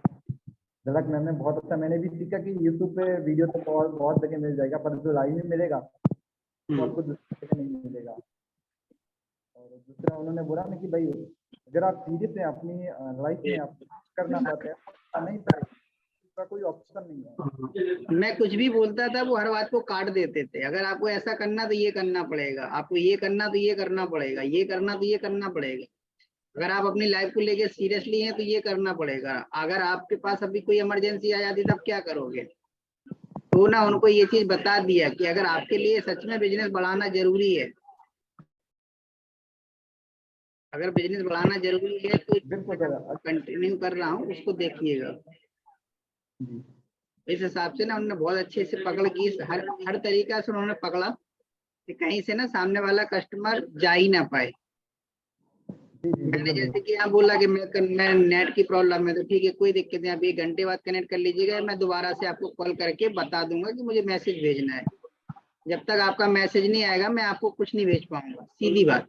झलक मैम ने बहुत अच्छा, मैंने भी सीखा कि यूट्यूब पे वीडियो तो बहुत बहुत जगह मिल जाएगा, पर जो लाइव में मिलेगा वो आपको दूसरी जगह नहीं मिलेगा। और दूसरा उन्होंने बोला ना कि भाई अगर आप सीरियस हैं अपनी लाइफ में, आप करना चाहते हैं नहीं करें, इसका कोई ऑप्शन नहीं है। मैं कुछ भी बोलता था वो हर बात को काट देते थे, अगर आपको ऐसा करना तो ये करना पड़ेगा, आपको ये करना तो ये करना पड़ेगा, ये करना तो ये करना पड़ेगा, अगर आप अपनी लाइफ को लेके सीरियसली हैं तो ये करना पड़ेगा, अगर आपके पास अभी कोई इमरजेंसी आ जाती तब क्या करोगे। तो ना उनको ये चीज बता दिया कि अगर आपके लिए सच में बिजनेस बढ़ाना जरूरी है, अगर बिजनेस बढ़ाना जरूरी है तो कंटिन्यू कर रहा हूँ, उसको देखिएगा। इस हिसाब से ना उन्होंने बहुत अच्छे से पकड़ की, हर तरीका से उन्होंने पकड़ा कि कहीं से ना सामने वाला कस्टमर जा ही ना पाए। जी जी मैंने बिल्कुल जैसे कि यहाँ बोला कि मैं नेट की प्रॉब्लम है, तो ठीक है कोई दिक्कत नहीं, आप 1 घंटे बाद कनेक्ट कर लीजिएगा, मैं दोबारा से आपको कॉल करके बता दूंगा कि मुझे मैसेज भेजना है। जब तक आपका मैसेज नहीं आएगा मैं आपको कुछ नहीं भेज पाऊंगा, सीधी बात।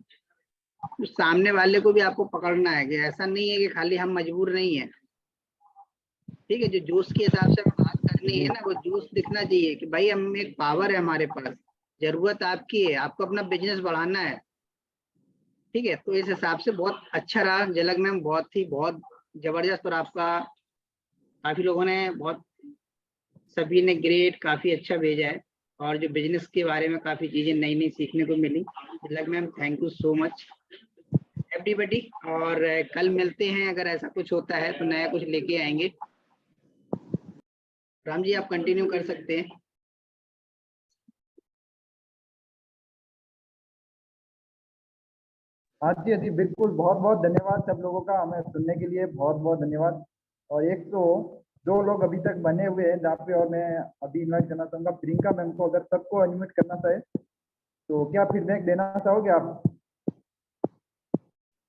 तो सामने वाले को भी आपको पकड़ना है कि ऐसा नहीं है कि खाली हम मजबूर नहीं है, ठीक है। जो जोश के हिसाब से हमें बात करनी है ना, वो जोश दिखना चाहिए कि भाई हम एक पावर है हमारे पास, जरूरत आपकी है, आपको अपना बिजनेस बढ़ाना है, ठीक है। तो इस हिसाब से बहुत अच्छा रहा झलक मैम, बहुत जबरदस्त। और आपका काफी लोगों ने बहुत, सभी ने ग्रेट काफी अच्छा भेजा है, और जो बिजनेस के बारे में काफी चीजें नई नई सीखने को मिली। झलक ma'am thank you so much everybody, और कल मिलते हैं, अगर ऐसा कुछ होता है तो नया कुछ लेके आएंगे। राम जी आप कंटिन्यू कर सकते हैं। हाँ जी बिल्कुल, बहुत बहुत धन्यवाद सब लोगों का, हमें सुनने के लिए बहुत बहुत धन्यवाद। और एक तो 2 लोग अभी तक बने हुए हैं जहाँ पे, और मैं अभी इन्वाइट करना चाहूँगा प्रियंका मैम को, अगर सबको अनम्यूट करना चाहे तो क्या फीडबैक देना चाहोगे आप?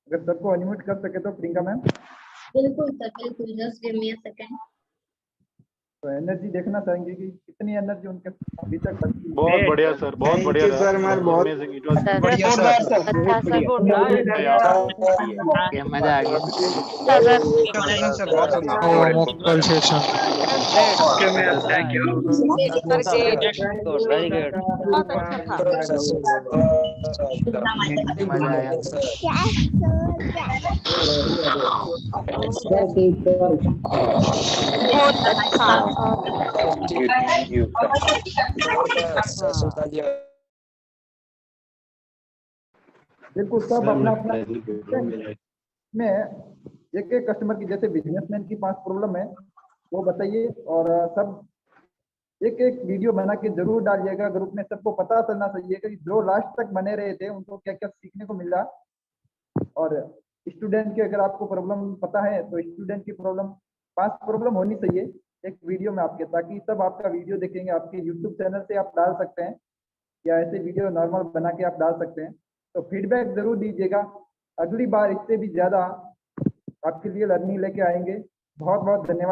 अगर सबको अनम्यूट कर सके तो प्रियंका मैम। बिल्कुल सर, बिल्कुल, just give me a second. तो एनर्जी देखना चाहेंगे कि कितनी एनर्जी उनके अभी तक बची है। बहुत बढ़िया सर, बहुत बढ़िया सर, मैं बहुत अमेजिंग, इट वाज बढ़िया सर। अच्छा सर, गुड मजा आ गया। वेरी गुड, बहुत अच्छा था। मजा आया। बहुत अच्छा बिल्कुल, सब अपना अपना में एक एक कस्टमर की, जैसे बिजनेसमैन की 5 प्रॉब्लम है वो बताइए, और सब एक एक वीडियो बना के जरूर डालिएगा ग्रुप में, सबको पता चलना चाहिए कि जो लास्ट तक बने रहे थे उनको क्या क्या सीखने को मिला। और स्टूडेंट की अगर आपको प्रॉब्लम पता है तो स्टूडेंट की प्रॉब्लम 5 प्रॉब्लम होनी चाहिए एक वीडियो में आपके, ताकि सब आपका वीडियो देखेंगे। आपके यूट्यूब चैनल से आप डाल सकते हैं, या ऐसे वीडियो नॉर्मल बना के आप डाल सकते हैं। तो फीडबैक जरूर दीजिएगा, अगली बार इससे भी ज़्यादा आपके लिए लर्निंग लेके आएंगे। बहुत बहुत धन्यवाद।